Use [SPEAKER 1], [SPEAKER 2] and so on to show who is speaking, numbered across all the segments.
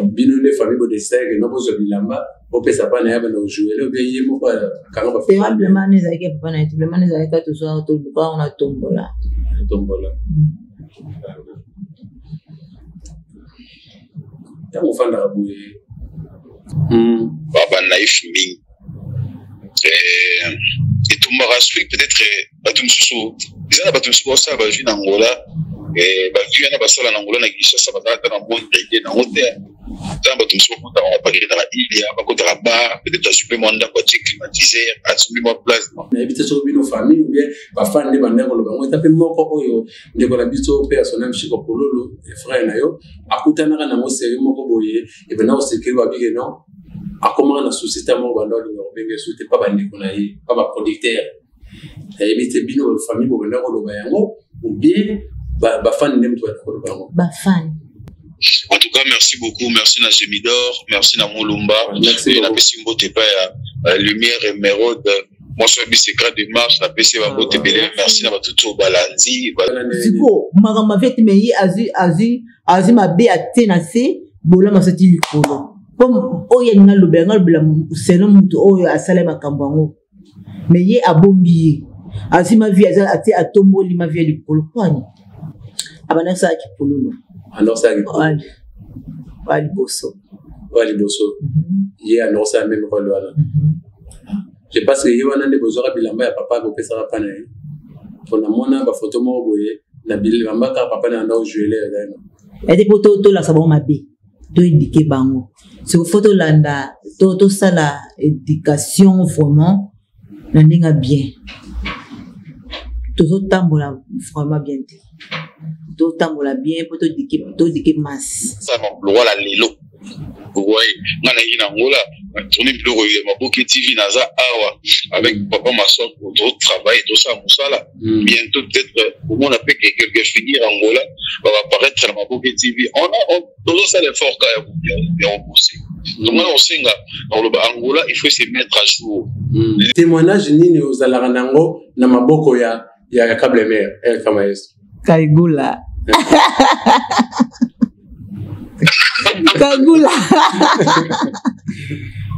[SPEAKER 1] bino les familles de dessin que nous posons bilamba au peut ça pas na ba no jouer le bien yemo pas quand ba
[SPEAKER 2] c'est vraiment les avec papa na vraiment les avec tout ça tout pas on a tombola
[SPEAKER 1] ya mo fanda raboué
[SPEAKER 3] baba naïf mingi et tout m'a rassuré peut-être batum sous ils ont batum sous ça ba vie d'Angola et ba vie na basala na Angola na Kinshasa ba ta na monde de na hôtel dans batum sous on va pas dire dans la île ya ba kota ba peut-être supplément d'eau climatisé absolument place
[SPEAKER 1] na habite so bino famille ou bien ba fan de bande ko lo ba tape moko oyo ndeko na biso personnel mshiko pololo e frère na yo akutana na mo série moko boye e bena o sekiri ba bige non a comment na société mo banda lo benga société pas bande ko na yi pas ba producteur e habite bino famille bo benda ko lo ba yango ou bien ba fan nem to ko lo ba yango
[SPEAKER 2] ba fan.
[SPEAKER 3] En tout cas, merci beaucoup. Merci na Gemidor, merci na Moulumba.
[SPEAKER 1] Merci
[SPEAKER 3] na Pessimbo Tepa Lumière et Mérode. Moi, je suis secret de marche, na Pessimbo Tepa. Merci na Batuto Balanzi.
[SPEAKER 2] Ziko, magama vete meyi azi mabe atenase bola masati likolo. Comme oya nga lobenga bla seno mutu oya asala makambo ngo. Meye abombi. Azi ma vie ati atomboli ma vie likolo kwani. Abana sa ki pololo.
[SPEAKER 1] Alors ça
[SPEAKER 2] Wali Bosso.
[SPEAKER 1] Il a annoncé le même rôle. Je pense qu'il y a des besoins de bilamba papa ko pesa pa na ye. Pour na mona ba photo mo boye na bilamba ka papa na ndo jouer là.
[SPEAKER 2] Et des photos to la sabon mabe. To indiquer bango. Sur photo landa to ça la éducation vraiment na ndinga bien. Toujours tambola vraiment bien. Tout tambola bien pour tout d'équipe masse.
[SPEAKER 3] Ça m'emploie la lelo. Vous voyez, on a une Angola, on est plus relié, ma bouquet TV naza awa avec papa ma soeur pour tout travail tout ça là. Bientôt peut-être au moins on a fait quelques figures Angola va apparaître dans ma bouquet TV. On tout ça l'effort quand même bien repoussé. Donc on sait dans le Angola il faut se mettre à jour.
[SPEAKER 1] Témoignage nini aux alaranango na maboko ya câble mère kama yesu.
[SPEAKER 2] Kaigula. Kaigula.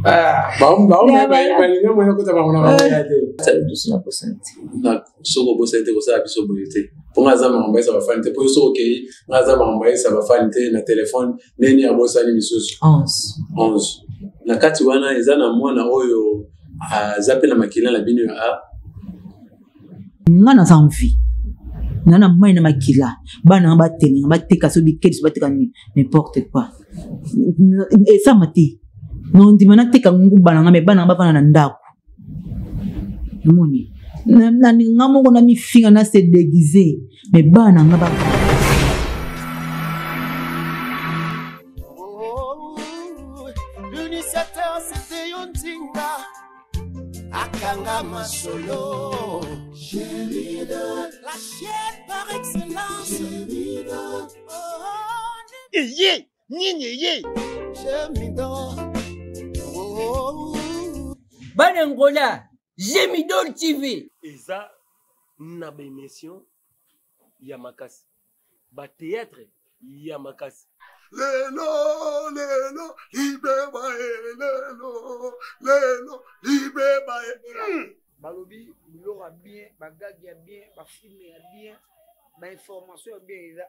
[SPEAKER 1] Balinga mwana kota bangona bayate.
[SPEAKER 2] Ça douce na posante.
[SPEAKER 1] Na soko posante ko sa biso boyete. Ponga za mamba isa bafante po soko ke ngaza mamba isa bafante na téléphone neni abosani misusu 11. Na kati wana ezana mwana oyo zape na makila la bino a
[SPEAKER 2] ngana sanfi. Nana mai na makila bana ba teni ba teka so bikedi ba teka n'importe quoi et ça mati non dimana teka ngu bana ngame bana ba fana na ndako moni na ngamo ko na mi finga na se déguiser mais bana ngaba
[SPEAKER 4] l'initiateur c'était Yontinga akanga masolo la chaîne par excellence. Yé, yé.
[SPEAKER 5] Banangola, Gemidor TV.
[SPEAKER 6] Et ça, na ba émission Yamakasi. Ba théâtre Yamakasi.
[SPEAKER 4] Lelo, libeba, lelo, libeba.
[SPEAKER 7] Balobi, l'aura bien, bagagia bien, film bien, information bien.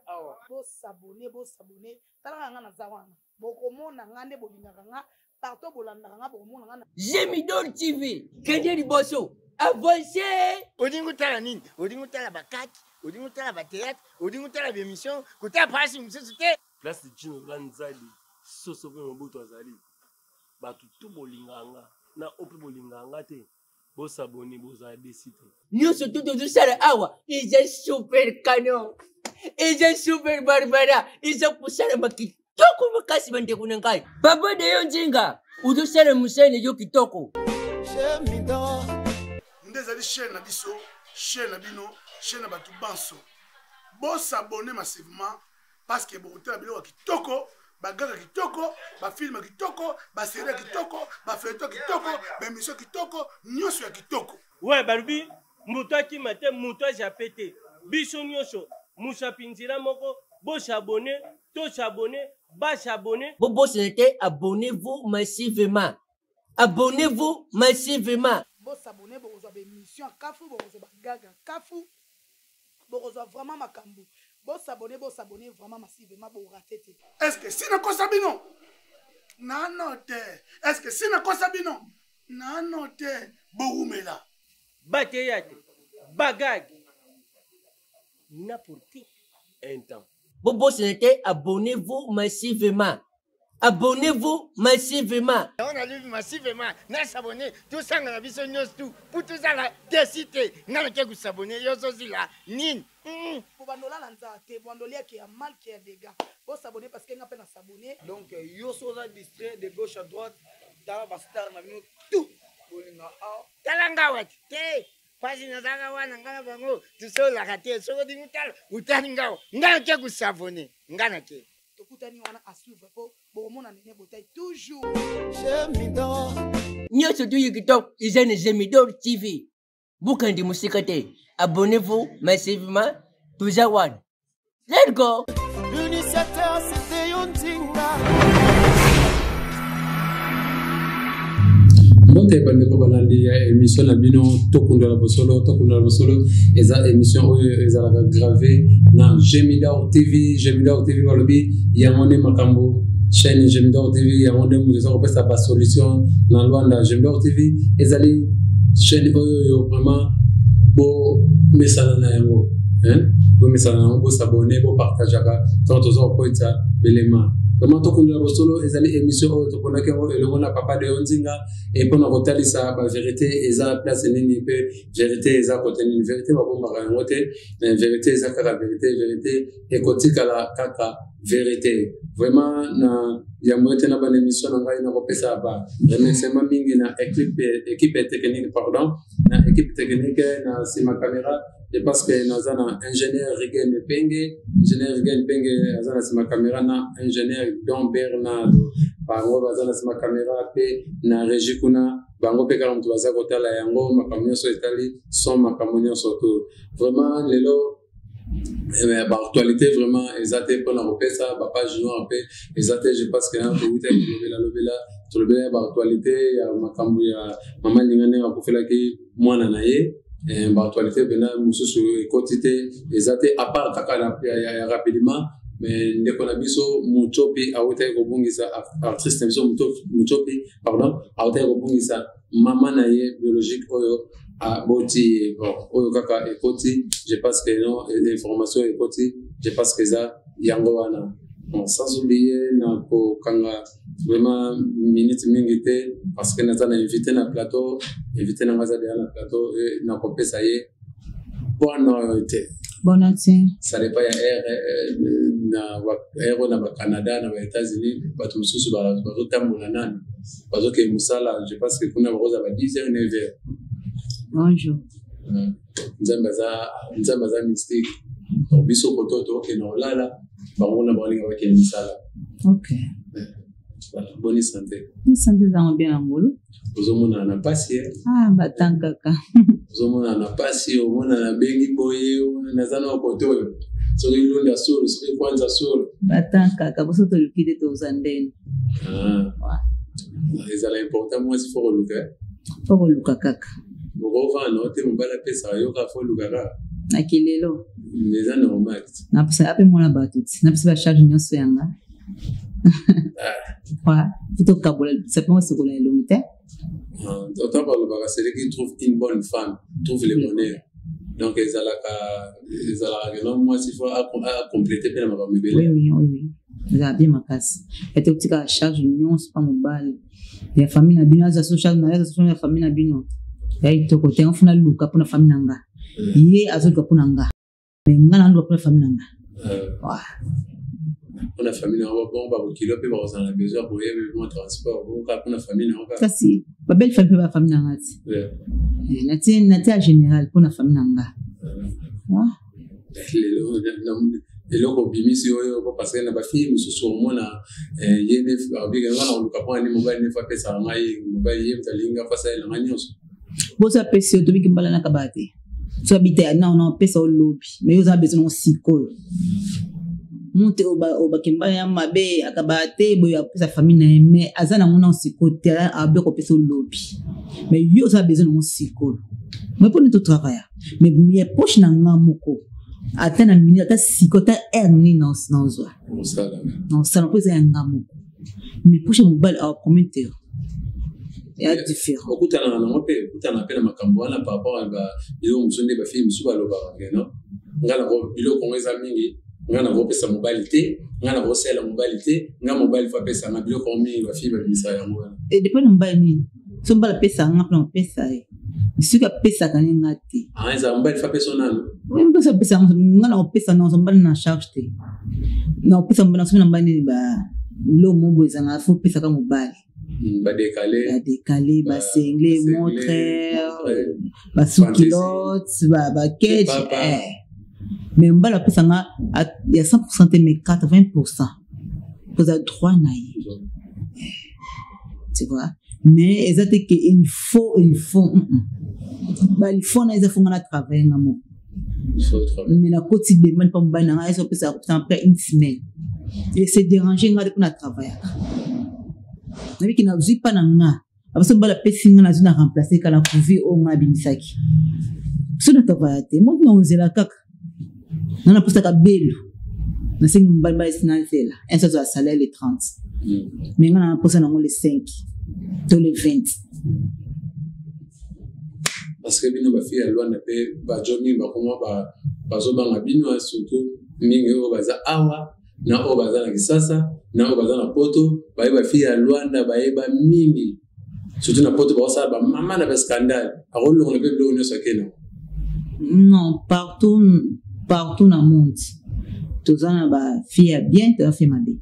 [SPEAKER 7] Bo s'abonner. Tala ngana zawana. Boko mona ngande bolingaka nga, partout bolanda nga boko mona ngana.
[SPEAKER 5] Gemidor TV. Kende liboso. Avancez.
[SPEAKER 7] Odingo tala nini? Odingo tala bakaki, odingo tala ba théâtre, odingo tala ba émission, kota pasi msesute.
[SPEAKER 6] Place de Chino Lanzali, soso pe mobuto azali. Batu tu bolinganga, na ope bolinganga te. Bo s'abonner, bo za décider.
[SPEAKER 5] Nous surtout de ça awa, ils sont super canon. Ils sont super barbara. Ils sont pour ça maki. Toko makasi bande kunengai. Baba de Yontinga, udo sala musene yo kitoko.
[SPEAKER 4] Gemidor. Ndezali chaîne na biso, chaîne na bino, chaîne na batu banso. Bo s'abonner massivement parce que bo tela bilo kitoko. Bagaga kitoko, ba film kitoko, ba série kitoko, ba feuilleton kitoko, ba émission kitoko, nyoso ya kitoko.
[SPEAKER 6] Ouais, balubi, muto ki mate, muto japete. Biso nyoso, musa pinzira moko, bo s'abonner, to s'abonner, Bâche abonné.
[SPEAKER 5] Bobo Sénété, abonnez-vous massivement. Abonnez-vous massivement.
[SPEAKER 7] Bon s'abonner, bon reçoit émission Kafu, bon reçoit gaga Kafu, bon reçoit vraiment makambu. Bon s'abonner vraiment massivement, bon rater.
[SPEAKER 4] Est-ce que si na kosabino? Nanote. Est-ce que si na kosabino? Nanote. Boumela.
[SPEAKER 6] Bateyate. Bagag. N'importe un temps.
[SPEAKER 5] Bobo Sénété, abonnez-vous massivement. Abonnez-vous massivement.
[SPEAKER 8] On a lu massivement. N'a s'abonner. Tout ça, on a vu sur news tout. Pour tout ça, là, décidé. N'a pas s'abonner. Yo, aussi là. Nin.
[SPEAKER 7] Pour bandola lanzate, bandolia qui a mal, qui a des gars. Pour s'abonner parce qu'il n'a pas à s'abonner.
[SPEAKER 9] Donc, yo, soza distrait de gauche à droite. T'as la star, on a vu tout.
[SPEAKER 8] Talanga wat. Pasi na zanga wana ngana bango. Tu sais la raté. Soko di mutal. Utani ngao. Ngana ke s'abonner. Ngana ke.
[SPEAKER 7] Tokutani wana à suivre pour bomona nene botai toujours.
[SPEAKER 8] Jemidor.
[SPEAKER 5] Nyoso tu yikito, izene Jemidor TV. Bukandi musikate. Abonnez-vous massivement. Touja one. Let's go.
[SPEAKER 8] L'initiateur c'était Yontinga.
[SPEAKER 1] Mote bandeko balandi émission na bino tokunda la bosolo eza émission oyo ezalaka gravé na Jemidor TV balobi yamone makambo chaîne Jemidor TV yamone muzo ko pesa ba solution na Luanda. Jemidor TV ezali chaîne oyo yo vraiment bo mesala na yango bo mesala na bo s'abonner bo partager ka tozo ko ita belema. Vraiment tokunda la bosolo ezali émission oyo tokonaki ngo elongo na papa de Yonzinga et pour na kotalisa ba vérité eza place nini pe vérité eza côté nini vérité ba bomba yango te vérité eza kaka vérité ekotika la kaka vérité vraiment na ya moite na ba émission na ngai na kopesa ba remerciement mingi na équipe technique na équipe technique na sima caméra et parce que nous avons un ingénieur Rigen Penge azana sima caméra na ingénieur Don Bernardo bango bazana sima caméra pe na régie kuna bango pe kala mtu baza kotala yango makamyo so etali son makamyo so to vraiment lelo ba actualité vraiment exacte pour la repesa ba page junior pe exacte je pense que na to wita lobela ba actualité ya makambo ya mama lingane ba kofela ki mwana na ye ba actualité bena mususu quantité exacte à part kaka ya rapidement mais ndeko na biso muchopi awuta ko bungisa artiste biso muchopi pardon awuta ko bungisa mama na ye biologique oyo a boti oyo kaka ekoti je pense que non l'information ekoti je pense que ça yango wana sans oublier na ko kanga vraiment minute mingi te parce que natana invité na plateau na ngaza de na plateau na ko pesa ye
[SPEAKER 2] Bonne nuit.
[SPEAKER 1] Ça dépend ya air na ba Canada na ba États-Unis ba tout mususu ba tambola nani bazo ke musala je pense que kuna baroza ba 10h 9h.
[SPEAKER 2] Bonjour.
[SPEAKER 1] Nzambaza mystique. Biso kototo ke no lala bangona balinga ba ke musala.
[SPEAKER 2] OK.
[SPEAKER 1] Voilà, bonne santé.
[SPEAKER 2] Bonne santé za bien angolo.
[SPEAKER 1] Ozomona na pasi
[SPEAKER 2] batankaka.
[SPEAKER 1] Ozomona na pasi omona na bengi boye na zana okotoyo. So ilonda solo, so kwanza solo.
[SPEAKER 2] Batankaka boso to lukide to zandeni.
[SPEAKER 1] Ezala important moi si faut luka.
[SPEAKER 2] Faut luka kaka.
[SPEAKER 1] Bova no te mbala pesa yo ka faut luka ka.
[SPEAKER 2] Akilelo.
[SPEAKER 1] Les ans normal.
[SPEAKER 2] Na pesa ape mona batuti. Na pesa ba charge nyonso yanga. Plutôt Kabola, ça peut se rouler l'unité.
[SPEAKER 1] Autant par le baga, c'est qui trouve une bonne femme, trouve le bonheur. Donc, ils allaient non, moi, s'il faut compléter, puis la maman me belle.
[SPEAKER 2] Oui. Ils ont bien ma casse. Et tu sais qu'à charge union, c'est pas mon bal. La famille n'a bien, ça se charge, la famille n'a bien. Et tu côté, on fait la louka pour la famille nanga. Yé, à ce que pour nanga. Mais nanga n'a pas la famille nanga.
[SPEAKER 1] On a famille na bon ba kilo pe ba osana besoin pour y avoir transport bon ka pour la famille na
[SPEAKER 2] ka si ba belle famille na ngati nati en général pour la famille nanga
[SPEAKER 1] lelo ko bimisi oyo parce que na ba fille mususu omona yene ba biga wana oluka kwa ni mobile ne fa pesa ngai mobile ye mtalinga fasa ela nganyos
[SPEAKER 2] bo sa pesa to biki mbala na kabate so habite non pesa o lobby mais yo za besoin on siko monte oba kemba ya mabe akabate boya sa famille na mais azana ngona sikote abe ko pesa lobby mais yo ça besoin de sikote mais pour tout travail mais mi poche na ngamoko atana minute ata sikote erni non zwa non ça non peut être ngamoko mais poche mobile a commentaire ya différent
[SPEAKER 1] okutana na ngope okutana pela makambo wana par rapport à ba yo musonde ba film suba lo ba no ngala ko bilo ko ngeza mingi ngana ko pesa mobilité ngana ko sela mobilité nga mobile fa pesa na bilo ko mingi ba film ba misa yango
[SPEAKER 2] et depuis no mbali ni so mbala pesa nga plan pesa suka pesa kana ngati
[SPEAKER 1] eza mobile fa pesa nalo
[SPEAKER 2] mbala pesa ngana ko pesa non so mbala na charge te na pesa mbala so mbali ba lo mombo ezanga fo pesa ka mobile
[SPEAKER 1] ba
[SPEAKER 2] décalé ba singlé montre ba sous-culotte ba ketch mais mbala pesa nga ya 100% mais 80% pour a droit na yi tu vois mais exactement que il faut ba il faut na ils font na travail ngamo mais la quotidiennement pas mbana nga eso pesa après une semaine et c'est déranger nga de na travail nabi ki na vui pa na nga abaso mbala pesi nga na zuna remplacer kala kuvi o nga bimisaki so na travail te mo na ozela kaka na posta ka belo na singi mbala ba sinanzela un seul salaire les 30 mais nga na posta na ngo les 5 to les 20
[SPEAKER 1] parce que bino ba fi ya lwana pe ba jomi ba koma ba zo banga bino surtout mingi o baza awa na o baza na kisasa na o baza na poto ba fi ya Luanda ba mingi surtout na poto ba sa ba mama na ba scandale a rolo on pe blo ne sakena
[SPEAKER 2] non partout na monde tozana ba fia bien ta fait mabe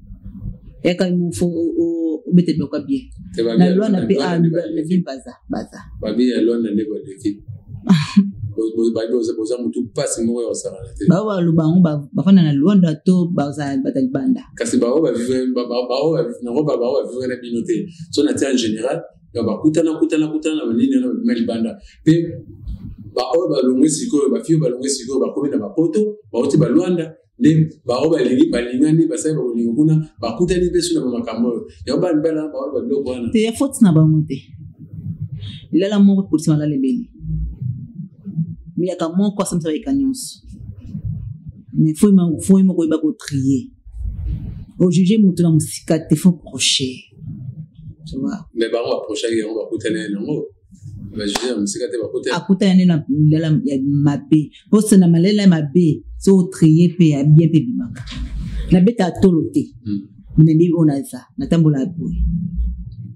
[SPEAKER 2] et quand il faut o bete bloka bien na Luanda pe a bien baza
[SPEAKER 1] ba bien Luanda ne ba d'équipe ba boza mutu passe mo yo sara te
[SPEAKER 2] ba wa lubango ba fana na Luanda to baza batalibanda
[SPEAKER 1] kasi ba vivre na vivre na binote so na en général ba kutana nini na malibanda pe ba ba longwe siko ba fio ba longwe siko ba komi na ba poto ba oti ba Luanda ne ba ba lingi ba lingani ba sai ba lingi kuna ba kutani be suna ba makambo ya ba mbala ba bloko wana
[SPEAKER 2] te faute na ba monte ilala mo pour se mala lebeli mais ya kamo kwa samsa ba kanyonso mais faut mo ko ba ko trier au juger mutu na musika te faut procher tu vois
[SPEAKER 1] mais ba on procher ya on va kutana na ngo ba juger musika te ba kutana
[SPEAKER 2] akutana na lela ya mabe poste na malela mabe so trier pe ya bien pe bimaka na beta tolote na bi ona za na tambola boy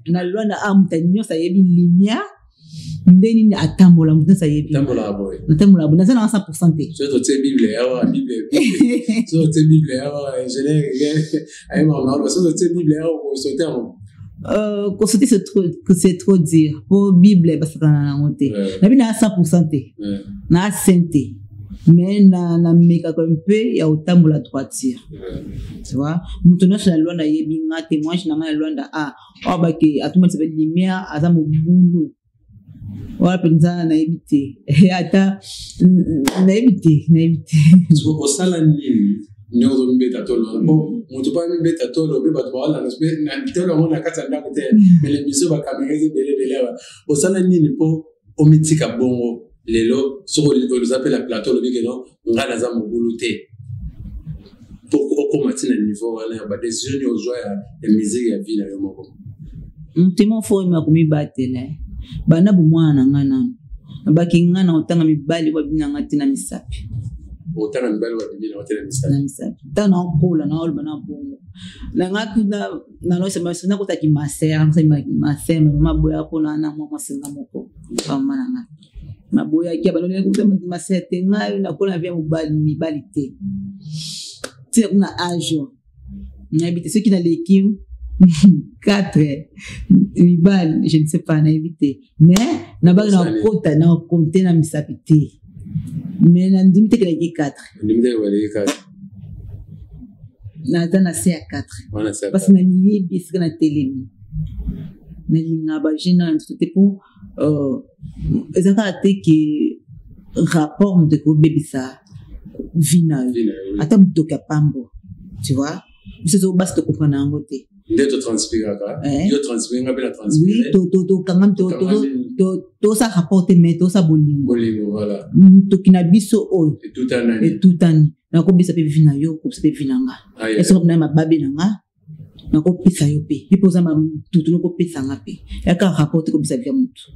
[SPEAKER 2] na Luanda amtanyo sa yebi limia ndeni ni atambola mutu sa yebi
[SPEAKER 1] tambola boy
[SPEAKER 2] na tambola boy na za na 100% te
[SPEAKER 1] so to te bible ya so te bible ya je ai mama so te bible ya ko so te
[SPEAKER 2] consulter c'est trop dire pour bible parce que na ngote na bi na 100% te na santé mais na meka comme peu ya otambola droiture tu vois mutu na sa Luanda yebi nga témoignage na Luanda ba ke atuma se lumière azamu bulu wala penza na ebite ata na ebite
[SPEAKER 1] so ko sala nini nyozo mbeta tolo bon mutu pa mbeta tolo be ba twala na tolo ngona kata ndako te mele biso ba kamereze bele o sala nini po o mitika bongo lelo so ko zape la plateau le bigeno ngana za mobulu te pour combattre le niveau wala ba décision yo joie ya musique ya vie na yo moko
[SPEAKER 2] mutimo fo ma kumi batele bana bumwana ngana baki ngana otanga mibali wa binanga tina misapi
[SPEAKER 1] otanga mibali wa binanga tina
[SPEAKER 2] misapi tana okola na olba na bongo na ngatu na no sema sina kota ki maser mama boya ko na mama singa moko mama na maboya ki abano ne kuta maser te ngai na kola via mibali te ti kuna ajo n'habite ceux qui na l'équipe 4 ribal je ne sais pas na éviter mais na ba na kota na compter na misapité mais na ndimite que les 4
[SPEAKER 1] ndimite wale 4
[SPEAKER 2] na tana c'est à 4 parce que na ni bis na télé na linga ba jina tout pour ezaka te que rapport de ko bebisa vina ata mtoka pambo tu vois biso to basi to comprendre yango te
[SPEAKER 1] nde to transpire ka yo transpire nga bela transpire
[SPEAKER 2] oui to kangam to sa rapporter mais to sa bolingo
[SPEAKER 1] voilà
[SPEAKER 2] to kina biso o
[SPEAKER 1] et tout
[SPEAKER 2] ani na ko bisa pe vina yo ko bisa pe vinanga est-ce que na mababe nanga na ko pisa yo pe ipoza ma tutu no ko pisa nga pe ya ka rapporter ko bisa via mutu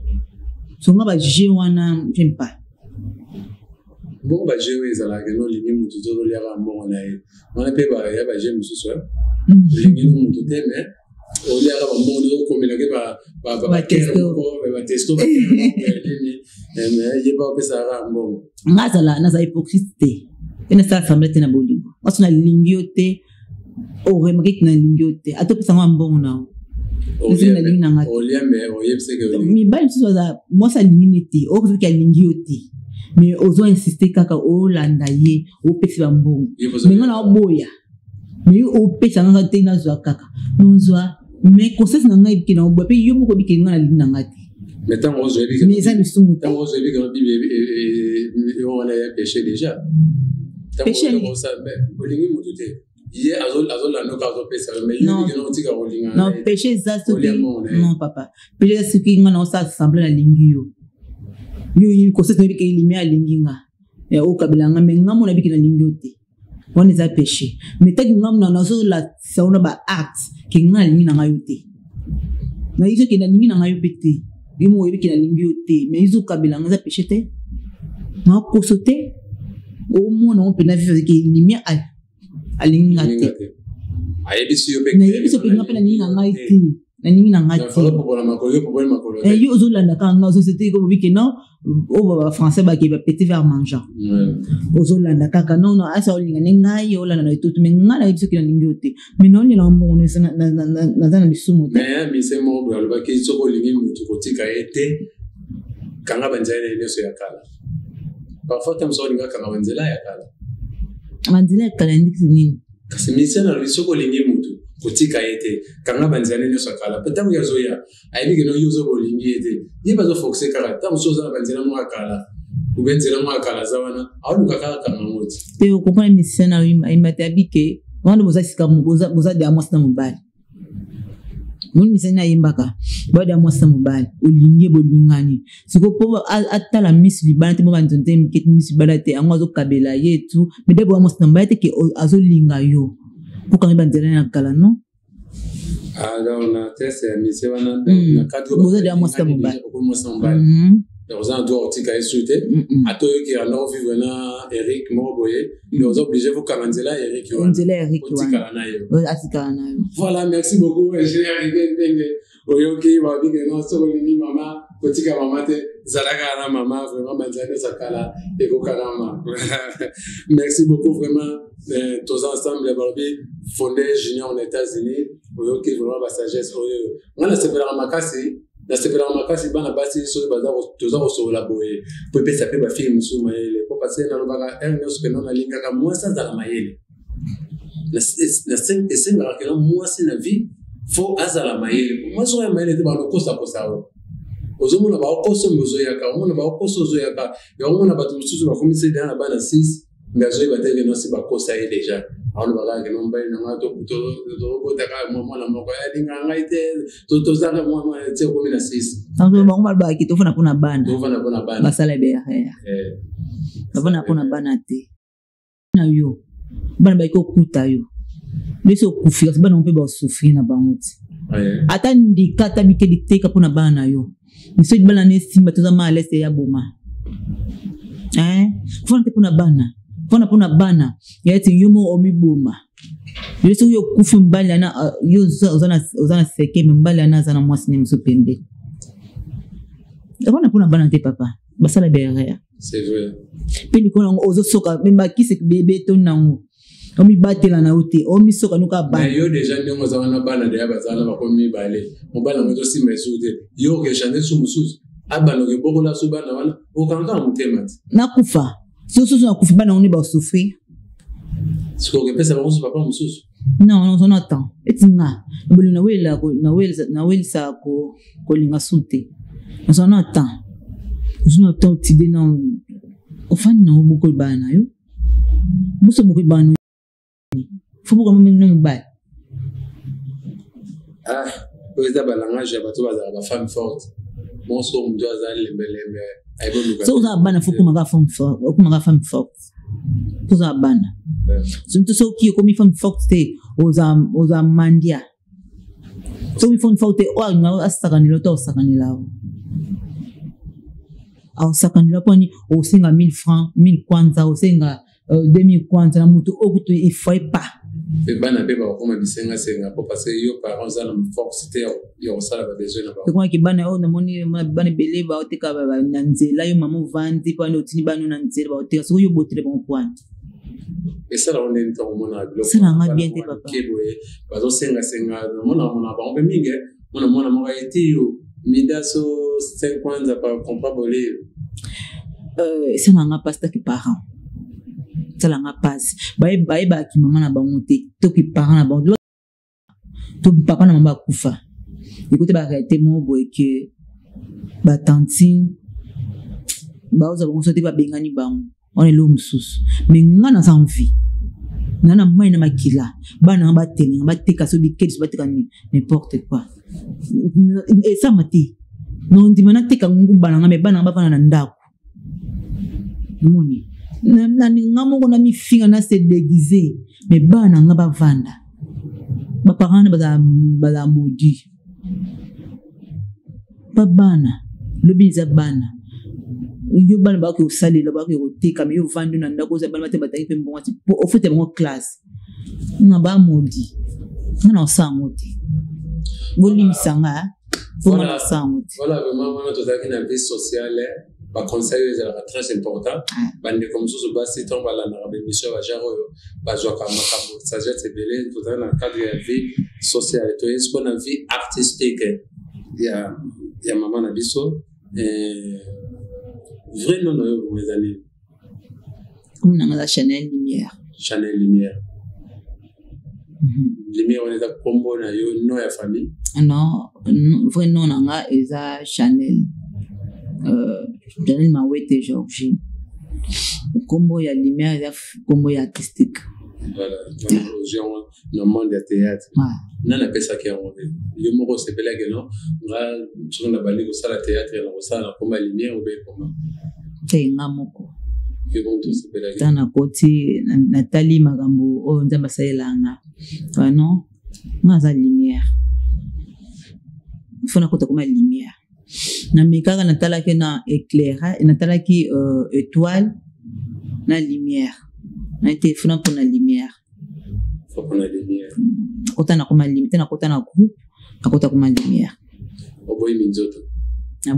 [SPEAKER 2] so nga ba je wana j'aime pas
[SPEAKER 1] bon ba je ezala ke no lingi mutu to lia ka mo na ye on pe ba ya ba je musu so lingi mutu te mais o lia ka mo no ko mena ke ba testo mais ye ba pesa ra mo
[SPEAKER 2] ngazala na za hypocrite ina sa famille tena bolingo wasuna lingi yote o remake na lingi yote atopesa ngwa mbongo nao
[SPEAKER 1] olia mais o yebse ke
[SPEAKER 2] mi ba so za mo sa lingi neti o ko ke lingi yote mais ozo insister kaka o landa ye o pesi ba mbongo mais ngana boya mais o pesa ngaka te na zwa kaka nozwa mais conseil na ngai bikina o pe yo moko bikina na lingi ngati
[SPEAKER 1] mais tant ozo bikina
[SPEAKER 2] mais ça le sumu
[SPEAKER 1] tant ozo bikina bibi on a péché déjà
[SPEAKER 2] péché
[SPEAKER 1] olingi mutu te ye azol la no ka zo pesa mais yo bikina otika olinga
[SPEAKER 2] non péché ça non papa péché ce qui ngana ça semble la lingi yo yo conseil na bikina limia lingi nga o kabila nga mais ngamo na bikina lingi yote on les a péché mais tag ngam na so la sauna ba act ki nga lingi na ngayote na iso ki na lingi na ngayopete bimo yebi ki na lingi yote mais iso kabila nga za péché te na ko sote o mo na on pe na vivre ki limia a lingi ngate
[SPEAKER 1] ayebi si yo pe
[SPEAKER 2] na yebi so pe nga pe na lingi na ngayote na lingi na ngate yo ozolanda ka nga société ko biki non o ba français ba ki ba péter vers mangeant ozolanda kaka non asa olinga ngai olanda na tout mais ngala yebi so ki na lingi yote mais non ni na mbongo na na lisumu te
[SPEAKER 1] mais c'est mo ba ba ki so ko lingi mutu ko tika ete kanga banjana ile so yakala parfois comme ça olinga kanga banjela yakala
[SPEAKER 2] banjela yakala ndiki nini
[SPEAKER 1] kasi mise na so ko lingi mutu kotika ete kanga banjana ile so yakala peut-être ya zoya ayebi ke no yuzo ko lingi ete ye bazo fokuser kala ta so za banjana mo yakala ubenzela mo yakala zawana aluka kaka ngoti
[SPEAKER 2] pe ko kwa mise na imate abike wanda boza sika boza de amos na mobali mun misena yimbaka bada mwasa mobali olinge bolingani siko po atala miss libana te mo bantonte mket miss balate angwazo kabela yetu medebo mwasa mobali te ke azo linga yo pour quand bandela na kala no
[SPEAKER 1] alors na test ya mise wana
[SPEAKER 2] na cadre boza de mwasa mobali
[SPEAKER 1] Nous avons droit à souhaiter à toi qui a l'envie de venir Eric Morboye nous sommes obligés vous calendier là Eric voilà merci beaucoup j'ai arrivé dingue oyoki wa bige no so ni mama kotika mama te zalaka na mama vraiment banzane sakala et ko karama merci beaucoup vraiment tous ensemble les barbi fondé junior aux États-Unis oyoki vraiment la sagesse oyo ngana sepela makasi na sepela makasi bana basi so bazaro toza so la boye po pe sape ba film so mayele po passer na lobaka ernest que non alinga ka mwasa za mayele na 5 et 5 la que mwasa na vie faut azala mayele mwasa ya mayele te ba lo kosa kosa o ozomona ba okoso mbozo yaka omona ba okoso zo yaka ya omona ba tumususu ba komise dana bana 6 ngazo ba tenge no si ba kosa e déjà on va ga non bay na ngato to botaka mo na moko ya dinga ngaite to zanga mo tse ko mina 6
[SPEAKER 2] tanzo ba ngoma ba ki to fana pona bana basala be ya bana pona bana te na yo bana ba ko kuta yo leso kufika bana on peut ba souffrir na bangote ata ndikata bike dicteka pona bana yo niso bana ne simba to za malese ya boma fona te pona bana pona bana yati yumo omibuma yeso yo kufu mbali na yo ozana seke mbali na zana mwasi ni msopembe pona bana te papa basala berre
[SPEAKER 1] c'est vrai
[SPEAKER 2] peli kona ozo soka memba kise bebe to nango omi batela na uti omi soka nuka bana
[SPEAKER 1] yo déjà ndongo za wana bana de abazana bakomi bale mobala moto si mesude yo ke chande su mususu abano ke bokola su bana wana okanga mutemati
[SPEAKER 2] nakufa so na kufa bana on ba souffrir
[SPEAKER 1] ce que pesa ba papa mususu
[SPEAKER 2] non on attend etinga boli na wela sa ko linga sute on attend on attend tide na ofani na buko bana yo buso buko bana faut pour même non ba
[SPEAKER 1] ah aux abalangage bato bazala ba femme forte bon so mdo azali lembelembe aibo luka
[SPEAKER 2] so za bana faut kuma ga femme forte pour za bana surtout so qui comme femme forte aux mandia so mi femme forte o nga asakanilo to sakanila au sakanila poni o singa 1000 francs 1000 kwanza o singa 2000 kwanza na mutu okutu il faut pas
[SPEAKER 1] et bana pe ba ko bisenga senga pour parce que yo parents za na force yo sala ba besoin na ba
[SPEAKER 2] ko ki bana o na moni bana belé ba o teka ba nanzela yo mamu vandi pa no tini bana nanzela ba o teka so yo botre bon point
[SPEAKER 1] et ça on est en mona bloc
[SPEAKER 2] ça na nga bien te papa
[SPEAKER 1] keboye bazo senga mona ba on be minge mona mo été yo midaso 5 kwanza pa comprendre
[SPEAKER 2] ça na nga pasta ki parent ça la nga passe ba ki mama na bango te to ki parent na bango to papa na mama kufa écoutez ba réalité mo boy que ba tantine ba oza bango sote ba bengani bango on est l'homme sous mais nga na sans vie nana mai na makila bana ba teni ba teka so bi kedis ba teka n'importe quoi et ça mati non dimana teka ngu bana me bana ba fana na ndako moni na ngamo ko na mi finga na se déguiser mais bana nga ba vanda ba parents ba maudit ba bana lobiza bana yo bana ba ko salela ba ko tika mais yo vandu na ndako za bana ba tayi pe mbongo ti au fait mon classe na ba maudit na sangote bolim sanga
[SPEAKER 1] voilà vraiment on a tout une vie sociale ba conseil est très important bande comme ça se base ton bala na ba mission ba jaro ba joa kama kambo ça jette belé tout dans le cadre de la vie sociale to est ce qu'on a vie artistique il y a maman na biso vraiment no mes amis
[SPEAKER 2] comme na la Chanel lumière
[SPEAKER 1] on est à combo na yo no ya famille
[SPEAKER 2] non vraiment na nga eza Chanel Chanel Mawete Georgine combo ya lumière ya combo ya artistique
[SPEAKER 1] voilà no monde de théâtre nana pesa ki on yo moko se pela que non nga tuna bali ko sala théâtre na ko sala combo lumière ou be combo
[SPEAKER 2] tenga moko
[SPEAKER 1] yo bon tout se pela que
[SPEAKER 2] tana koti Nathalie magambo o nzamba saelanga non nga za lumière fona kota comme lumière na mikaka natala ke na éclairage natala ki étoile na lumière na été fona pour na lumière
[SPEAKER 1] faut qu'on a lumière
[SPEAKER 2] kota na kuma lumière na kota na groupe na kota kuma lumière
[SPEAKER 1] oboy minzoto c'est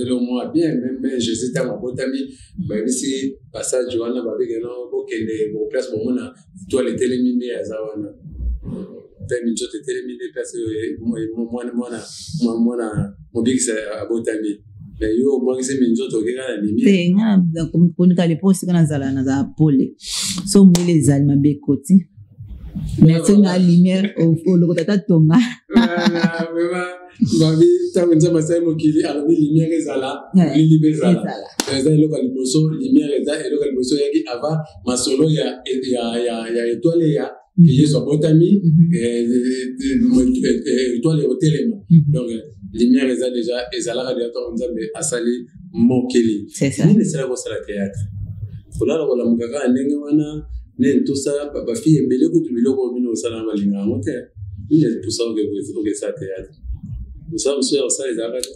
[SPEAKER 1] le moi bien même je sais ta mabotami ba bisi passage joana ba bigeno bokende bo place mo na étoile télémine ya zawana tami jote télémine place mwana mobikisa abotami mais yo bwangise minzoto kekana nimi
[SPEAKER 2] tenga da konika le poste kana zala na za pole so mbele zali mabekoti mais c'est na lumière au logo tata tonga
[SPEAKER 1] vraiment babi tango nzama sai mokili alabi lumière ezala lili bezala eza eloko liboso lumière eza eloko liboso yaki ava masolo ya étoile ya yeso botami étoile ya hotelema donc lumière eza déjà ezalaka déjà tango nzambe asali mokili nini sala ko sala théâtre kolala kola mukaka ndenge wana ne tout ça ba fille mbele ko tubiloko bino sala malinga ngote ni tout ça oke sa théâtre ça ça les arrête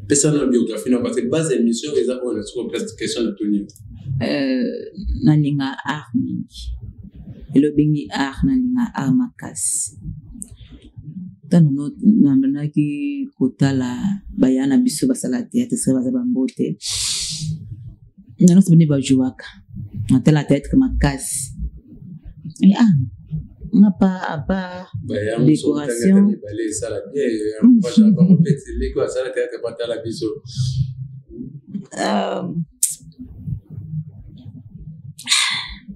[SPEAKER 1] personne na biographie non parce que base émission les a on a sur question de tenir
[SPEAKER 2] na linga art mingi elo bingi art na linga art makasi tano na ki kotala bayana biso basala théâtre ça va bambote nano sabini ba jouaka na tela théâtre makasi on n'a pas décoration.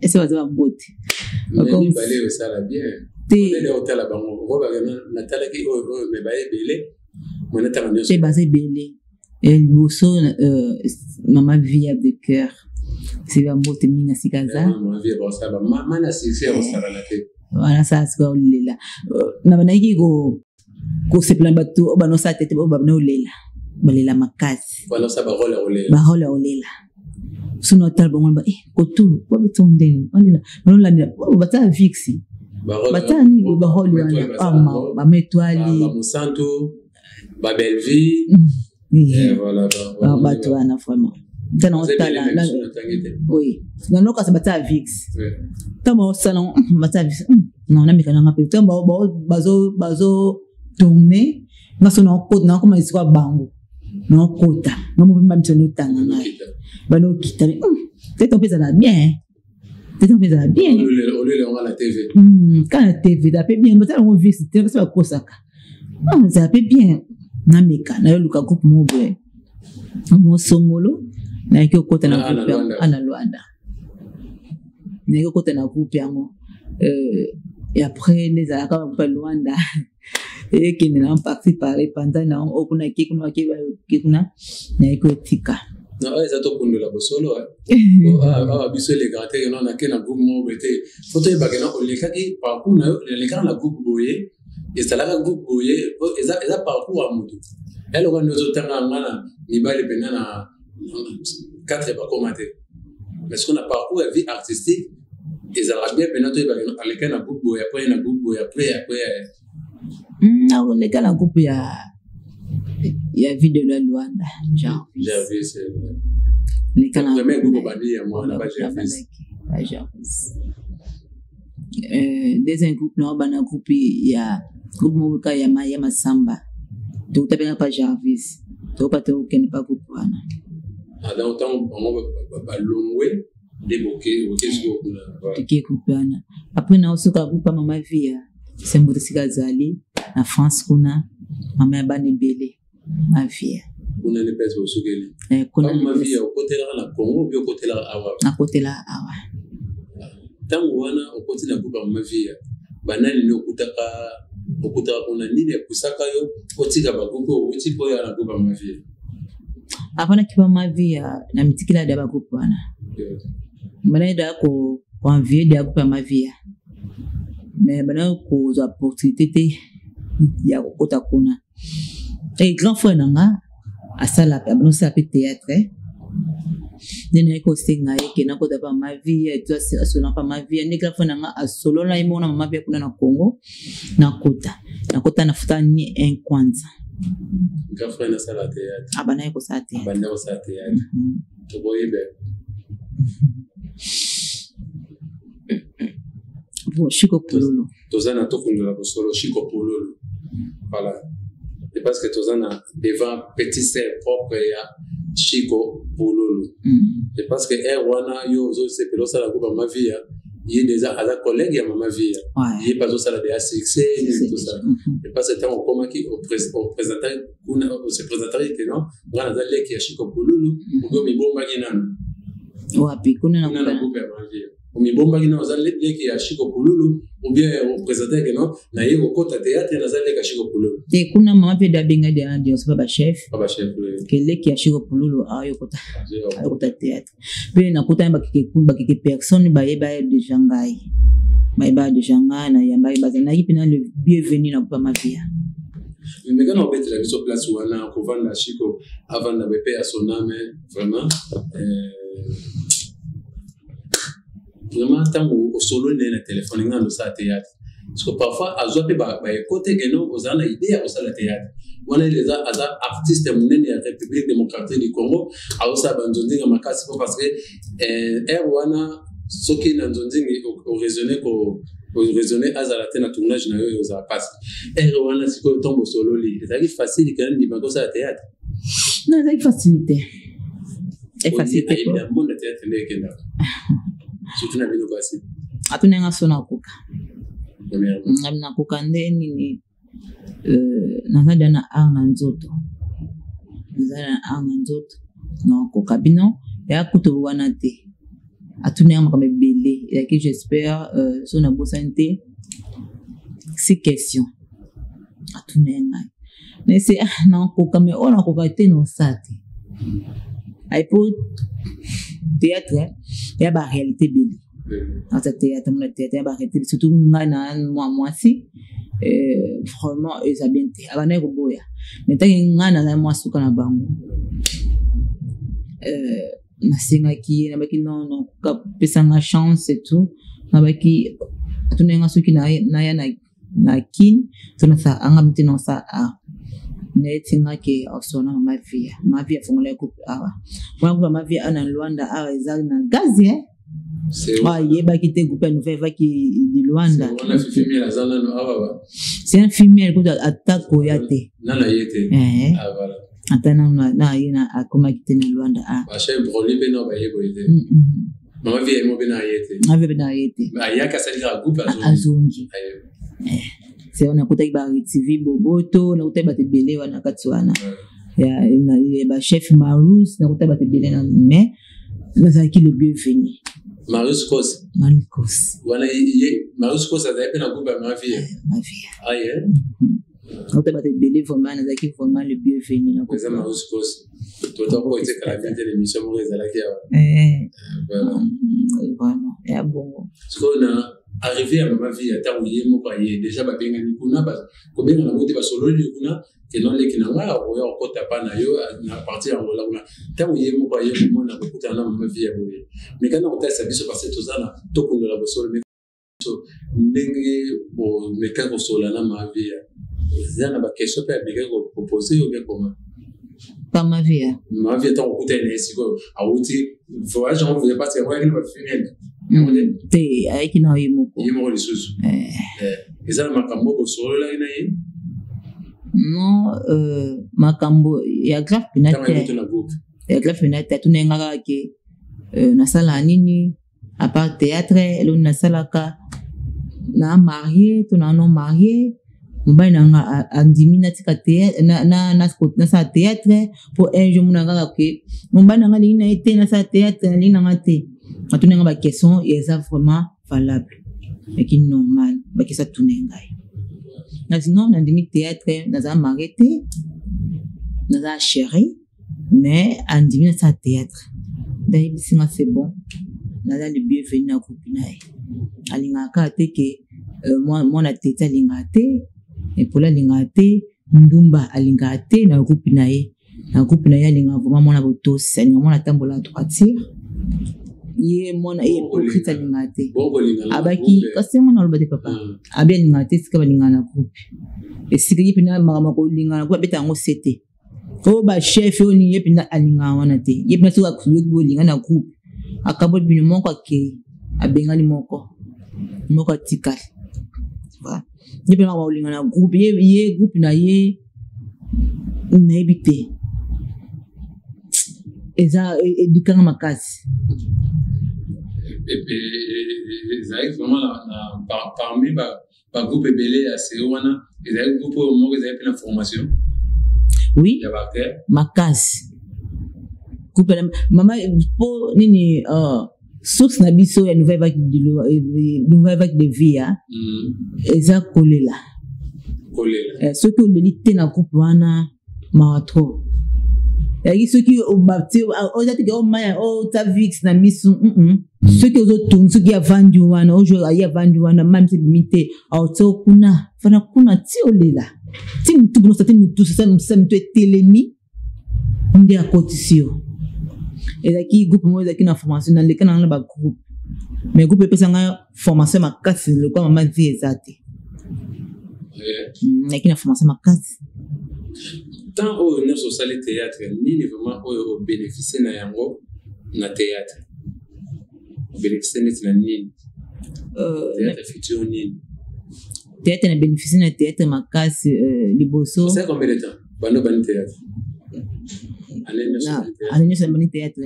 [SPEAKER 2] Et c'est pas beau. C'est basé belé. Et Bosso, maman via de cœur. c'est va mbote minga sikaza
[SPEAKER 1] mana sisi ya osala na te
[SPEAKER 2] voilà ça c'est quoi olela na banaki ko se plan batu obano sa tete obano olela balela makasi
[SPEAKER 1] voilà ça ba rôle
[SPEAKER 2] olela suno talbo ngba kotu ko bitonde olela olela bata vixi bata ni ba rôle wana ama ba metwali
[SPEAKER 1] ba musanto ba belvi voilà
[SPEAKER 2] ba tu ana vraiment dans tala oui dans le cas c'est bata vix tamo salon bata vix non na mikana ngapi tamo bazo tourner ngaso na ko na ko maiswa bango na kota ngamo pemba mtsono tanga ngai bano kita peut-être on peut ça bien
[SPEAKER 1] olele on la TV
[SPEAKER 2] quand la TV da bien bata on vix c'est ça ko saka ça peut bien na meka na luka groupe mobile mo songolo na iko kota na groupe ana Luanda na iko kota na groupe yango et après les alaka pa Luanda et qui n'a pas participé pendant na okuna kikuna na iko tika
[SPEAKER 1] non ça to kundo la bosolo biso les gratter non na kena groupe mobile photo ba kena olekaki parcours na le kana na groupe boye et ça la groupe boye eza parcours à mutu elle on nous otanga ngana mibale penana 4 pas commenter mais ce qu'on a parcours à vie artistique et ça va bien penana to ba kena le kana groupe boye après
[SPEAKER 2] le gars la groupe ya vie de la Luanda genre
[SPEAKER 1] j'avais c'est
[SPEAKER 2] les gars
[SPEAKER 1] la même groupe bandi à moi là pas j'ai
[SPEAKER 2] des groupes non bana groupe ya groupe mobuka ya Mayama Samba to tapena pa Jarvis to pa to ken pa groupe wana
[SPEAKER 1] dans temps on va longwe déboquer sur
[SPEAKER 2] le groupe wana après na osoka groupe Mama Via sembo sikazali na France kuna mama ya bana bele ma vie
[SPEAKER 1] kuna ne pesa osukeli kuna ma vie okotela na Congo bio okotela awa
[SPEAKER 2] na kotela awa
[SPEAKER 1] tangu wana okotela kupa ma vie banani ne okutaka kuna nini kusaka yo otika bakuko utipo ya na kupa ma vie
[SPEAKER 2] afana kipa ma vie na mitikila da bakuko wana mbana da ko kwa vie da kupa ma vie mais bana ko za opportunité ya kokota kuna et grand frère nanga asala pa bano sa pe théâtre nene ko singa yake na kota pa ma vie et toi asona pa ma vie ne grand frère nanga asolo la imona mama bia kuna na Congo na kota na futa ni un kwanza
[SPEAKER 1] grand frère na sala théâtre
[SPEAKER 2] abana yako sa théâtre
[SPEAKER 1] abana ko sa théâtre to boyebe
[SPEAKER 2] bon Chico Pololo
[SPEAKER 1] tozana to kundula ko solo Chico Pololo voilà et parce que tozana devant petit sœur propre ya Chico Pololo et parce que wana yo zo se pelo sala ko ma vie il déjà à la collègue ya mama vie il pas zo sala de succès tout ça et parce que tant comment qui au présenter kuna se présenter que non ngana za leki ya Chico Pololo ngo mi bomba kinana
[SPEAKER 2] wapi kuna na
[SPEAKER 1] vie umibomba kina ozaleki ya Chico Pololo ou bien représenter que non na yego kota théâtre na zaleki ya Chico Pololo
[SPEAKER 2] et kuna mama pe da benga de andi on ba chef que leki ya Chico Pololo ayo kota théâtre pe na kota ba kike personne ba yeba de Shanghai ba de Shanghai na yamba ba na yipina le bienvenue na pa ma via
[SPEAKER 1] mais quand on met la sur place ou on ko vendre Chico avant de payer à son âme vraiment vraiment tant au solo na téléphone ngalo sa théâtre parce que parfois azope ba côté que non aux ana idée à ça la théâtre on est les artistes munene ya République démocratique du Congo a osa banzondinga makasi parce que wana soki na nzondinga au raisonner azala tena tournage na yo za passe wana siko tombo solo li c'est facile quand même di ça théâtre
[SPEAKER 2] non c'est facilité
[SPEAKER 1] c'est facilité il y a monde théâtre ne kenda surtout na bino basi
[SPEAKER 2] atunenga sona kuka na kuka ndeni nazada na arna nzoto no kuka bino ya kuto wana te atunenga comme belé et que j'espère sona bo santé c'est question atunenga mais c'est na kuka mais on kuka te no sate ai po théâtre ya ba réalité belle dans ce théâtre mon théâtre ya ba réalité surtout ngana moi si vraiment ils a bien été abana ko boya mais tant ngana na moi suka na bango nasengaki nabaki non kapesanga chance et tout nabaki tunenga soki na ya na kin tuna sa anga mtino sa netinga ke osona mavia fongola ku awa wangu mavia ana Luanda awa ezali na gazi yeba kite groupe nouvelle va ki di Luanda
[SPEAKER 1] on a filmé la zana no awa
[SPEAKER 2] c'est un film ko atako yate
[SPEAKER 1] nana yete voilà
[SPEAKER 2] atana na ina akoma kite na Luanda
[SPEAKER 1] ba chez broli be no ba yebo yete mama vie mo be na yete ba yaka salira groupe
[SPEAKER 2] azongi c'est on a côté ba TV boboto na côté ba tebele wana katsuana ya ba chef Marus na côté ba tebele na mais na ça qui le bienvenu
[SPEAKER 1] Marus Kos wana Marus Kos a été na groupe ma vie côté ba tebele vraiment na ça qui vraiment le bienvenu na côté Marus Kos toto ko ite kala bien l'émission mo ezala ki
[SPEAKER 2] vraiment ya bon
[SPEAKER 1] so na arrivé à ma vie à taouye mo pa ye déjà ba benga ni kuna ba ko benga na côté ba solo ni kuna que non les kinanga o ya ko tapa na yo na partir en la kuna taouye mo pa ye mo na ko tana ma vie ya boye mais quand on t'a sabi so passer tout ça na to ko la solo mais so ndenge bo me ka ko solo na ma vie ya na ba question pe bien ko proposer ou bien comment
[SPEAKER 2] pas ma vie
[SPEAKER 1] tant ko tene siko a outi voyage on voulait pas c'est vrai qu'il va finir
[SPEAKER 2] te aiki na yimoko
[SPEAKER 1] lisusu ezala makambo bosolo la ina ye
[SPEAKER 2] non makambo ya grave penate ya grave penate tunengaka ke na sala nini à part théâtre lo na sala ka na marié tuna non marié mobali nanga andimi na tika théâtre na sa théâtre pour un jour munanga ke mobali nanga lina ete na sa théâtre lina ngate atunenga ba question eza vraiment valable et qui normal ba kisa tunenga na sinon na demi théâtre na za marité na za chéri mais andimi na sa théâtre d'ailleurs c'est bon na za le bienvenu na groupe nae alinga ka te ke moi na tete alinga te et pour la linga te ndumba alinga te na groupe nae alinga vraiment moi na botos alinga moi na tambola droitier ye mona ye hypocrite alingate abaki kasi mona olobate papa abi alingate sika balingana groupe esika ye pina makama ko lingana ko beta ngo sete ko ba chef oni ye pina alinga wana te ye pina so akusuye ko lingana groupe akabo bino moko ke abengani moko tikal va ye pina ko lingana groupe ye groupe na ye nebite eza dikanga makasi
[SPEAKER 1] et vraiment parmi par groupe belé à Sewana et un groupe au moins ils avaient plein d'informations
[SPEAKER 2] oui makas groupe maman pour nini source na biso ya nouvelle vague de vie eza kolela ce que le lit na groupe wana maratro et ceux qui ont baptisé au maya ta vix na misu ceux qui ont tourné ceux qui a vendu wana aujourd'hui a vendu wana même c'est limité auto kuna fana kuna ti olela ti mutu no sati mutu ça mtu telemi ndi a cotisio et là qui groupe moi qui na formation dans les canaux ba groupe mais groupe pesanga formation makasi le quoi maman dit exact qui na formation makasi
[SPEAKER 1] tant au neuf social théâtre ni vraiment au bénéficier na yango na théâtre bénéficier na nini théâtre futur nini
[SPEAKER 2] théâtre na bénéficier na théâtre makasi liboso
[SPEAKER 1] c'est combien de temps bano ban théâtre
[SPEAKER 2] année neuf ban théâtre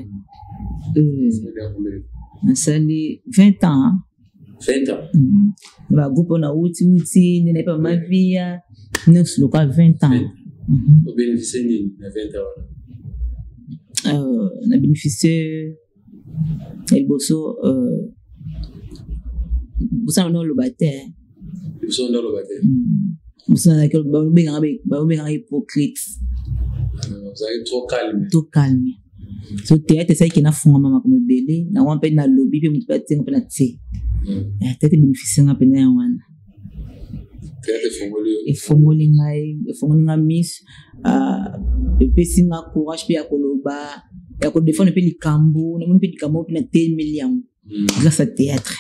[SPEAKER 2] na sali 20 ans
[SPEAKER 1] 20 ans
[SPEAKER 2] ba groupe na uti ne pas ma vie neuf local 20 ans
[SPEAKER 1] au bénéficier na 20 ans
[SPEAKER 2] na bénéficier el bosso bossa no lo baté
[SPEAKER 1] bossa no lo baté
[SPEAKER 2] bossa na que ba hypocrite
[SPEAKER 1] vous êtes trop calme
[SPEAKER 2] so théâtre ça qui na funga mama comme belé na wan pe na lobby pe mutu pa tenga pe na tse théâtre bénéfice nga pe na wana efongoli nga miss epesi nga courage pe ya koloba ya kodefendre pe likambo na moni pe likambo pe na telemeli yango grâce à théâtre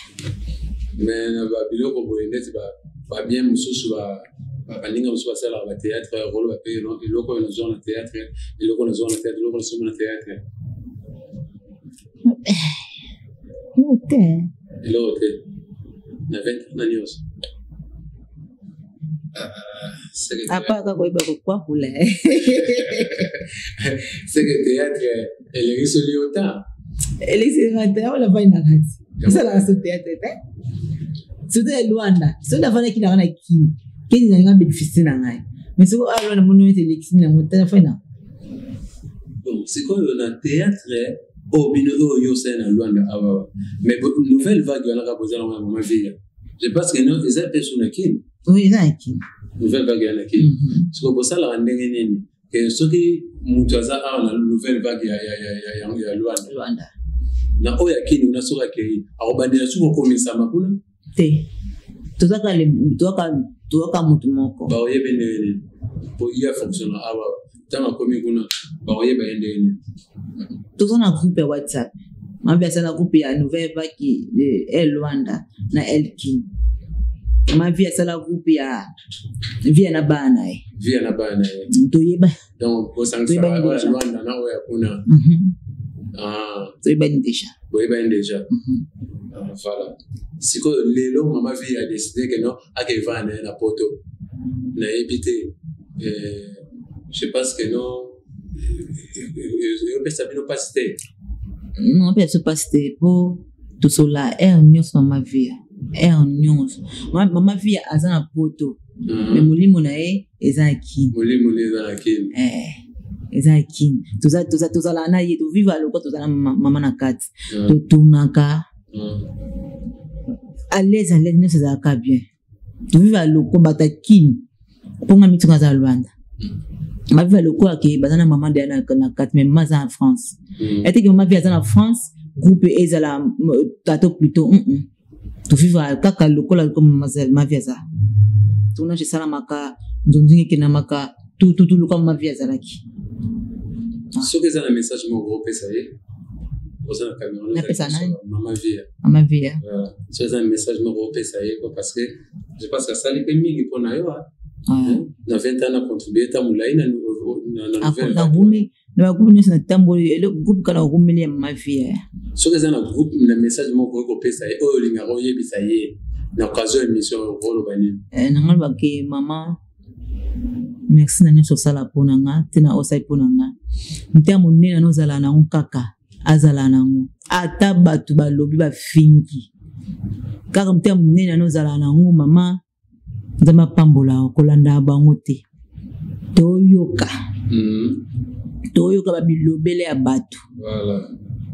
[SPEAKER 1] mais na babiloko boye neti babien mosusu balinga mosusu basalaka bathéâtre rolo bape eloko nazwa na théâtre eloko nazwa na théâtre eloko nasomi na théâtre eloko te na 20 na nyonso
[SPEAKER 2] apaka koyeba kokwakula
[SPEAKER 1] seke théâtre elegisoli ota
[SPEAKER 2] elegisolata ola vaina kati isalaka so théâtre te soto ya Luanda soto afana kinaka na kini kini na nga bénéfice na ngai mais soko alwana moni ete elekisi na ngota fana
[SPEAKER 1] bon sikoyo na théâtre obino oyo sena Luanda awa mais nouvelle vague wana ka poser na mama via je pense que non ils appellent sur la kini
[SPEAKER 2] oui na kini
[SPEAKER 1] nouvelle vague wana kini siko bosala ndenge nini que soki mutu aza awa na nouvelle vague ya Luanda na oya kini una soka ke akobandela suko komisa makuna
[SPEAKER 2] te tozaka mutu moko
[SPEAKER 1] baoyebe ndenge po iya fonctionne awa tanga komi kuna baoyeba ndenge
[SPEAKER 2] toza na groupe ya WhatsApp mabe asala groupe ya nouvelle vague ya Luanda na Elkin mabe asala groupe ya via na bana toyeba
[SPEAKER 1] donc osangisa Luanda na oya kuna
[SPEAKER 2] toyeba déjà
[SPEAKER 1] voilà siko lelo mama vie a décidé que non akeva na poto na éviter je pense que non eu pensa bino pasteur
[SPEAKER 2] non pensa pasteur po to sola nyos mama vie nyos mama vie azana poto mais mulimo na ezaki ezaki tozala na ye to viva loko tozala mama na kati to tunaka à l'aise nous ça va bien to viva loko batakini ponga mitunga za Luanda ma viva loko ke bazana mama de na kati mais maza en France était que mama via en France groupe ezala tato plutôt to viva kaka loko la comme ma via za tuna je sala maka ndonzingi kina maka tout loko ma via za laki
[SPEAKER 1] ce que ça un message mon groupe ça y est osana caméra
[SPEAKER 2] mama via
[SPEAKER 1] ce que un message mon groupe ça y est parce que je pense que ça les mingi pona yo na 20 ans a contribué ta mulai na nouvelle
[SPEAKER 2] na gumi na gumi na tambo le groupe kana gumi le mama via
[SPEAKER 1] ce que ça un groupe le message mon groupe ça y est o linga roye bisa ye na occasion émission rolo bani
[SPEAKER 2] na ngaba ke mama merci na nyoso sala ponanga tena osai ponanga mtamu nena nozala na nkaka azala nango ata batu balobi bafingi kaka mtamu nena nozala nango mama nzama pambola kolanda bango te toyoka babilobele ya batu
[SPEAKER 1] voilà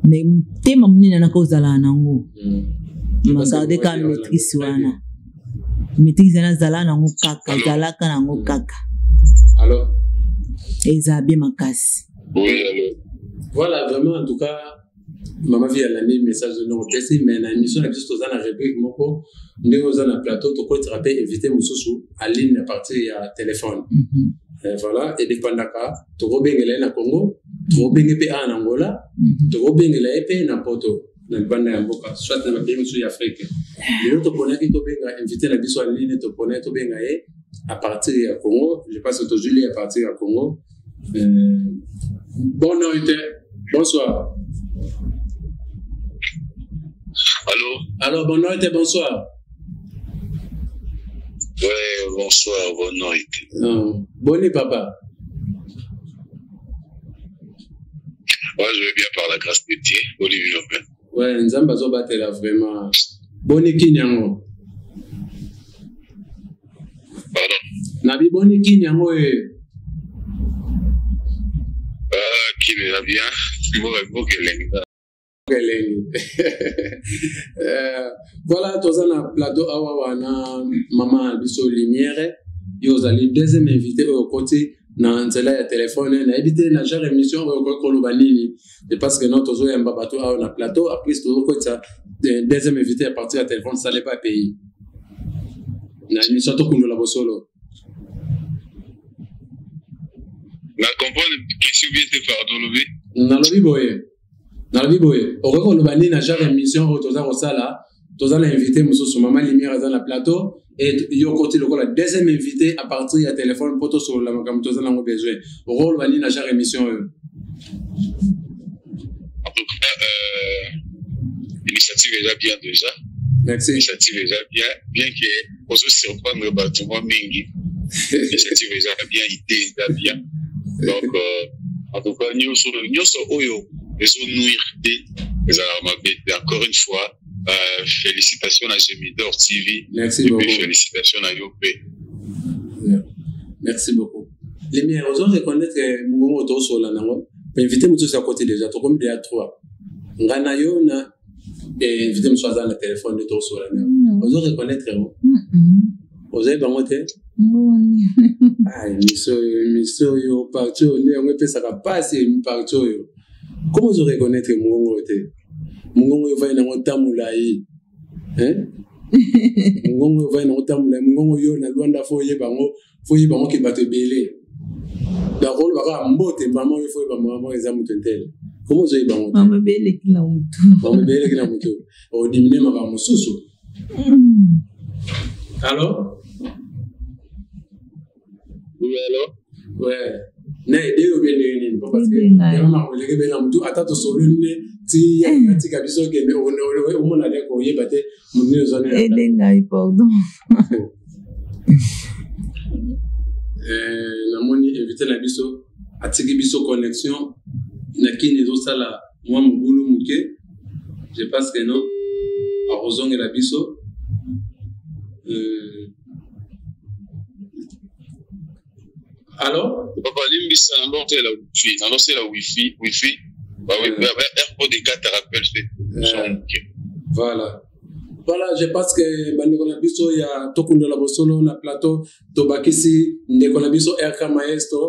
[SPEAKER 2] mais mtema munena na kozala nango magarde ka maîtrise wana maîtrise na zala nango kaka zalaka nango kaka
[SPEAKER 1] alors
[SPEAKER 2] Ezabe Makasi.
[SPEAKER 3] Oui, alors.
[SPEAKER 1] Voilà, vraiment, en tout cas, maman vient l'année message de non test, mais la émission existe dans la rubrique moko, nous dans un plateau, tout quoi tu rappelles éviter mususu à ligne à partir à téléphone. Voilà, et dépendant ka, tu robengela na Congo, tu robengela en Angola, tu robengela épée na Porto. Na banda ya mboka soit na pays musu ya Afrique. Lelo to pona ki to benga inviter na biso en ligne to pona to benga à partir du Congo, je passe au Julie à partir du Congo. Bonne nuit, bonsoir.
[SPEAKER 3] Allô?
[SPEAKER 1] Alors, bonne nuit, bonsoir.
[SPEAKER 3] Ouais, bonsoir, bonne nuit.
[SPEAKER 1] Bonne nuit, papa.
[SPEAKER 3] Ouais, je vais bien par la grâce de Dieu, Olivier Lopin.
[SPEAKER 1] Ouais, Nzamba Zobate là vraiment. Bonne nuit, Kinyango.
[SPEAKER 3] Pardon?
[SPEAKER 1] Nabi Boni Kinyango
[SPEAKER 3] qui va bien?
[SPEAKER 1] Voilà, tous on a plateau awa wana maman biso lumière. Yo zali deuxième invité au côté na nzela ya téléphone na éviter na genre émission ko lo banini et parce que non tozo yamba bato na plateau après tozo ko ça deuxième invité à partir du téléphone ça n'est pas payé na émission to kundo la bosolo
[SPEAKER 3] na comprendre question bien te pardon lobi
[SPEAKER 1] na lobi boye ko lo banini na genre émission tozo ko sala tozo la invité mususu mama lumière dans la plateau et yo côté la deuxième invité à partir du téléphone pour tout sur la comme tozo na besoin ko lo banini na genre émission
[SPEAKER 3] en tout cas l'initiative est déjà bien déjà.
[SPEAKER 1] Merci.
[SPEAKER 3] L'initiative est déjà bien que on se surprendre le bâtiment mingi. L'initiative est déjà bien, idée est déjà bien. Donc en tout cas nous sur oyo les zones encore une fois félicitations à Gemidor TV.
[SPEAKER 1] Merci beaucoup.
[SPEAKER 3] Félicitations à Yopé.
[SPEAKER 1] Merci beaucoup. Les miens aux autres reconnaître que mon auto sur la nango. Inviter mon à côté déjà, tout comme il y a 3. Ngana yo na invité me choisir le téléphone de tout sur la nango. Aux autres reconnaître vous avez bangoté ah miso yo partout ne on peut ça passer partout yo comment vous reconnaître mungongo yo va na ngotamula yi mungongo yo va na ngotamula mungongo yo na Luanda foye bango ke bato belé da rôle baka mbote maman yo foye ba maman ezamu tentel comment vous bango
[SPEAKER 2] maman belé kila mutu o
[SPEAKER 1] dimine maka mususu alors
[SPEAKER 3] oui alors
[SPEAKER 1] ouais na idée bien nini parce que maman o leke bena mutu atato solo ne ti ya ti kabiso ke ne o mona le ko yebate munne zone
[SPEAKER 2] edenga pardon
[SPEAKER 1] la moni invité la biso atiki biso connexion na kini zo sala moi mbulu muke je pense que non a rozonge la biso alors
[SPEAKER 3] papa limbisa na lancer la wifi bah oui AirPod 4 rappelle c'est
[SPEAKER 1] voilà je pense que bandeko na biso ya tokunda la bosolo na plateau tobakisi ndeko na biso RK Maestro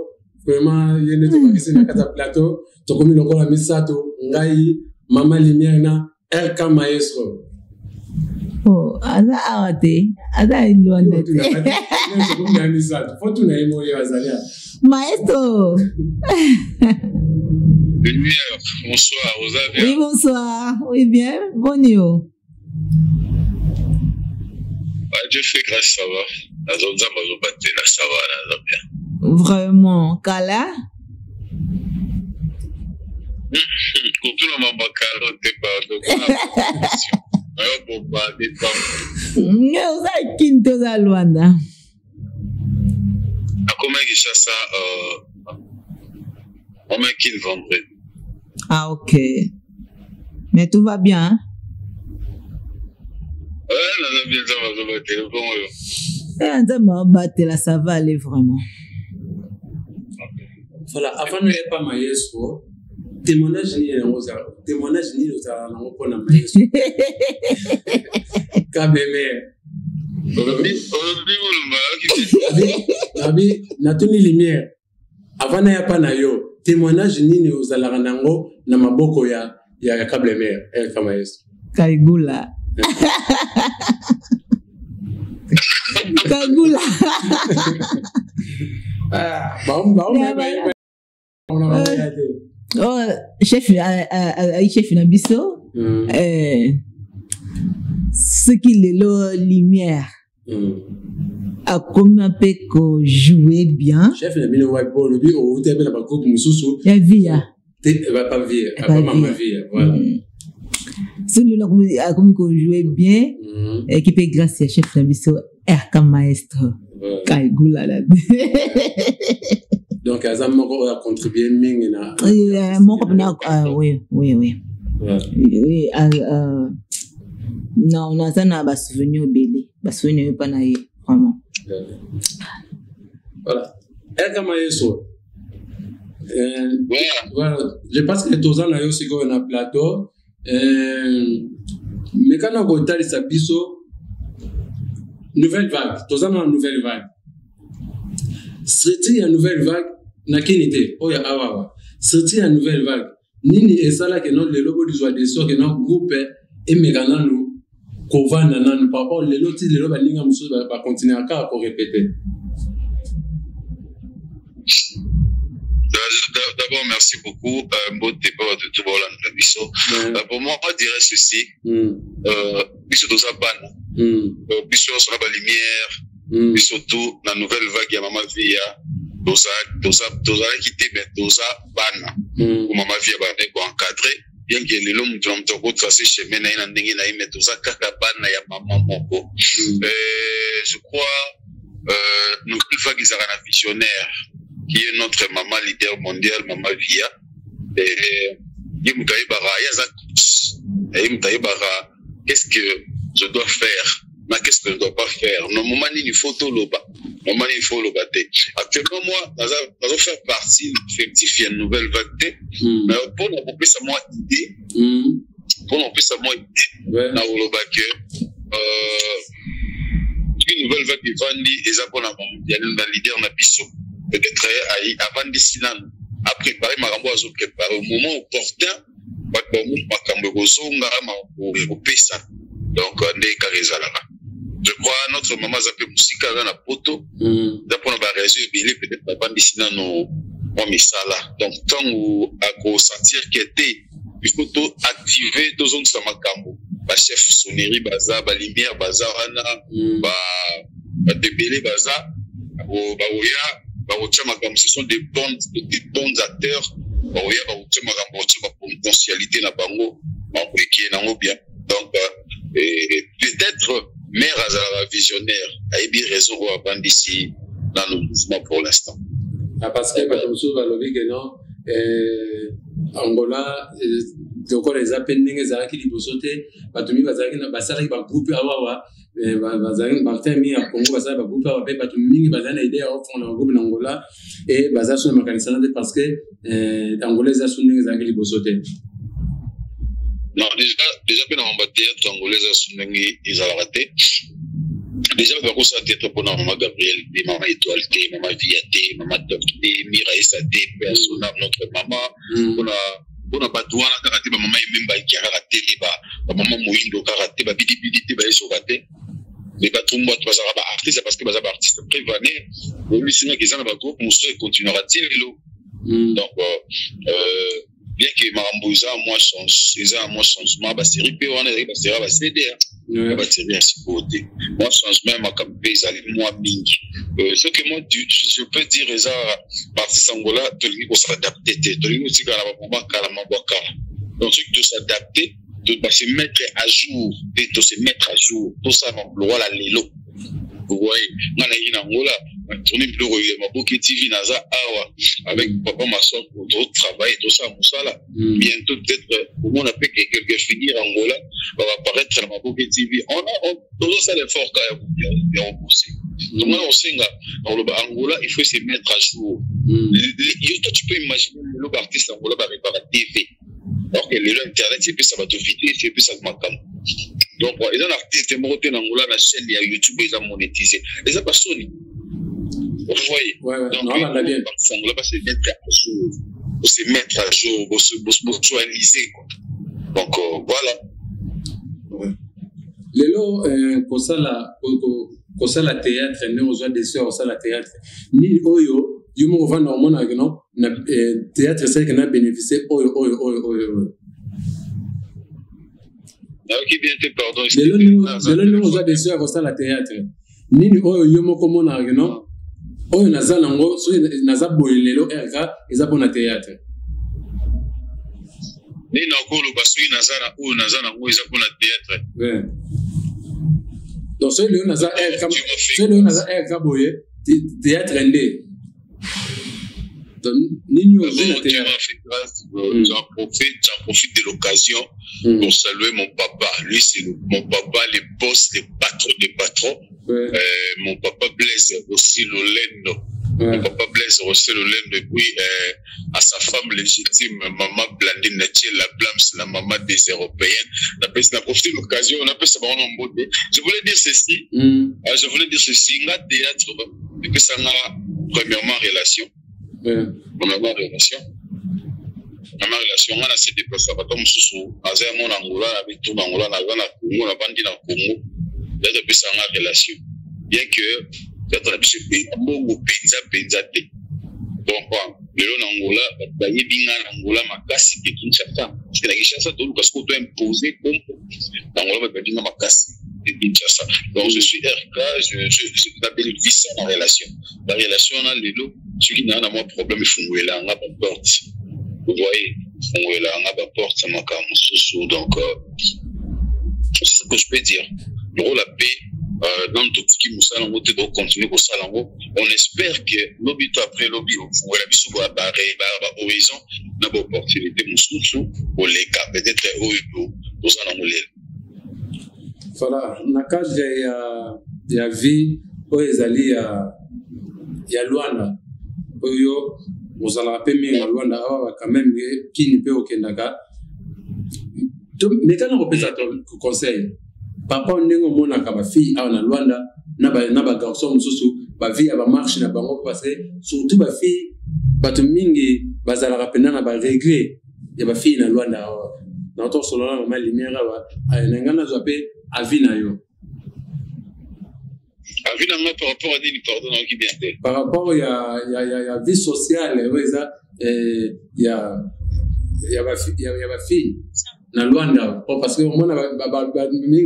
[SPEAKER 1] vraiment yene tobakisi na kata plateau tokomi lokola misato ngai mama lumière na RK Maestro
[SPEAKER 2] oh ada awate ada ilwanda
[SPEAKER 1] tokomi na misato foto na imo ya azalia
[SPEAKER 2] Maestro
[SPEAKER 3] lumière bonsoir vous avez
[SPEAKER 2] oui bonsoir oui bien bonjour.
[SPEAKER 3] Dieu fait grâce, ça va. Ça va, bien.
[SPEAKER 2] Vraiment, Kala?
[SPEAKER 3] Surtout le maman Kala, t'es pas
[SPEAKER 2] Nous avons quinto da Luanda.
[SPEAKER 3] Comment est-ce que ça, on m'a quitté vendredi.
[SPEAKER 2] Ah, ok. Mais tout va bien, hein? Ça va aller vraiment.
[SPEAKER 1] Voilà, avant de ne pas maestro, témoignage ni aux alentours pour la maestro. Nabi, natuni lumière. Avant na pas na yo, témoignage ni aux alentours na maboko ya câble mère, el maestro.
[SPEAKER 2] Kaigula. Kagula. Oh, chef na biso. Ce qui est la lumière. A comment peut que jouer bien.
[SPEAKER 1] Chef na bino wa bolo bi o tebe na bakoko mususu.
[SPEAKER 2] Ya via.
[SPEAKER 1] Pas via, pas maman via, voilà.
[SPEAKER 2] Celui-là a comme jouer bien et qui peut grâce à chef Nabiso RK Maestro Kaigula là.
[SPEAKER 1] Donc Azam a contribué mingena.
[SPEAKER 2] Mon copain oui. Non, on a ça na ba souvenir belé, ba souvenir pas na vraiment.
[SPEAKER 1] Voilà. RK Maestro. Voilà, je pense que tous ans aussi qu'on a plateau. Mais quand on regarde ça biso nouvelle vague, tous ans nouvelle vague. Sorti une nouvelle vague, nakinité, oh ya awa. Sorti une nouvelle vague. Nini esala que non le logo du joie de soi que non groupe et mégana nous kovana nan par rapport les lotis les loba linga muso va continuer à répéter.
[SPEAKER 3] D'abord, merci beaucoup. Un beau débat de tout le monde. Pour moi, on dirait ceci. Biso dosa ban. Biso sur la lumière. Biso tout la nouvelle vague ya Mama Via. Dosa quitté mais dosa ban. Pour Mama Via ba ko encadrer. Bien que les longs de l'homme tracé chemin na ina ndenge na ime dosa kaka ban ya maman moko. Je crois nouvelle vague ils a visionnaire. Qui est notre maman leader mondial, Mama Via. Qu'est-ce que je dois faire? Qu'est-ce que je ne dois pas faire? Normalement, il faut tout le bas. Normalement, il faut le battre. Actuellement, moi, je vais faire partie effectif, il y a une nouvelle vague. Mais pour nous couper sa moi idée, pour nous couper sa moi idée, dans le bac, une nouvelle vague qui vendit, et ça pour il y a un leader na biso. Peut-être avant de sinan à préparer ma rambo à se préparer au moment opportun donc je crois notre maman zappé musique à la poto d'après on va résoudre peut-être avant de sinan on misala donc tant où à sentir qu'il était il faut tout activer deux zones sur ma cambo ba chef sonnerie baza ba lumière baza ana ba débélé baza ba oya ce sont des bons acteurs. Potentialité na bango, qui est bien. Donc, peut-être mère Azara visionnaire a eu bien raison avant d'ici dans le mouvement pour l'instant.
[SPEAKER 1] Parce que Batomso va lever que non, Angola, encore les appels n'engagent qui libosoté, Batomi Bazaki na Basari va grouper awa. Bazari Barthélemy à Congo Bazari va grouper awa. Batomi Bazana idée à fond en groupe d'Angola et Bazar sur le mécanisme parce que Angolais a sonné les angles libosoté.
[SPEAKER 3] Non, déjà que dans mon théâtre Angolais a sonné ils ont raté. Déjà, on va se théâtre pour Maman Gabriel, Maman Étoile, Maman Viaté, Maman Docté, Miraïsa, Persona, notre maman. On a pas douane à karaté, maman est même qui a raté, maman Moïndo karaté, bidi bidi, ils ont raté. Les bateaux, moi, tu vas avoir artiste, parce que les artistes prévenés, lui, sinon, qu'ils ont un groupe, Moussa, continuera-t-il, donc, bien que Marambouza, moi, changement, bah, c'est ripé, on est, bah, c'est va céder, bah, c'est bien, c'est côté. Moi, changement, ma campé, ça allait, moi, ming. Ce que moi, je peux dire, ça, partie Sangola, de lui, on s'adapter, de lui, aussi, quand donc, truc de s'adapter, de se mettre à jour, de se mettre à jour, tout ça, on voit la lélo. Vous voyez, on a eu Angola, tourné plus régulièrement, beaucoup de TV, Naza, Awa, avec papa, ma soeur, pour d'autres travail, tout ça, Moussala. Bientôt, peut-être, au moins, on a fait quelques finir Angola, va apparaître dans ma beaucoup de TV. On a, tout ça, l'effort, quand même, bien repoussé. Donc, moi, on sait, dans le Angola, il faut se mettre à jour. Tu peux imaginer, l'artiste Angola va réparer la TV. Alors que les gens internet, c'est plus ça va te vider, c'est plus ça te manque. Donc, les artistes montés dans la chaîne, il y a YouTube, ils ont monétisé. Les gens pas sonné. Vous voyez? Donc, on va bien. On va se mettre à jour. Pour se mettre à jour, pour se actualiser. Donc, voilà.
[SPEAKER 1] Lelo, pour ça, la théâtre, nous, on a des soeurs, on a la théâtre. Ni oyo. Du moment où on va normalement théâtre c'est qu'on a bénéficié oyo.
[SPEAKER 3] Ok, bien te pardon.
[SPEAKER 1] De l'eau nous a des soeurs au la théâtre. Nini oyo yomo comme on a non oyo naza nango so naza boyelelo erga eza pona théâtre.
[SPEAKER 3] Ni na kolo basui nazana oyo naza nango eza pona théâtre.
[SPEAKER 1] Ouais. Donc so le naza erga boye théâtre ndé.
[SPEAKER 3] J'en profite de l'occasion pour saluer mon papa. Lui, c'est mon papa, les boss, les patrons. Mon papa Blaise aussi Lolendo. Mon papa Blaise aussi Lolendo. Et puis, à sa femme légitime, maman Blandine Natiel, la Blams, la maman des Européennes. On a profité de l'occasion, on a fait ça en beauté. Je voulais dire ceci. Nga théâtre, et puis ça premièrement relation. Premièrement relation. Premièrement relation, on a se déplacé à Tom Soussou, à Zémon Angola, avec tout Angola, à Ghana, Congo, à Bandi dans Congo. Il y a depuis ça en relation. Bien que, peut-être on a pu se payer, beaucoup penza. Donc, le long Angola, il y a bien Angola, ma casse, qui est Kinshasa. Parce que la Kinshasa, parce qu'on doit imposer comme Angola, il y a ma casse. Donc je suis RK, je m'appelle Vissa en relation. La relation on a les lots, ceux qui n'ont pas de problème, ils font là, on a pas porte. Vous voyez, ils font là, on a pas porte, ça m'a comme sous. Donc c'est ce que je peux dire. Le rôle la paix, dans tout ce qui nous salon, on doit continuer au salon. On espère que lobby après lobby, on va la bisou à barrer, horizon, on a pas opportunité, mon pour les cas, peut-être au salon.
[SPEAKER 1] Voilà, na cadre ya vie oyo ezali ya Luanda oyo ozala pe mingi na Luanda awa quand même kini pe okendaka mais kana kopesa to conseil papa ndenge omonaka ba fille awa na Luanda na ba garçon mususu ba vie ya ba marche na bango parce que surtout ba fille bato mingi bazala pena na ba regret ya ba fille na Luanda awa na to solo na mama lumière awa ngana zo pe avis na yo.
[SPEAKER 3] Avis na moi par rapport à nini pardon qui bien fait.
[SPEAKER 1] Par rapport ya vie sociale weza ya ba fille na Luanda parce que on a mingi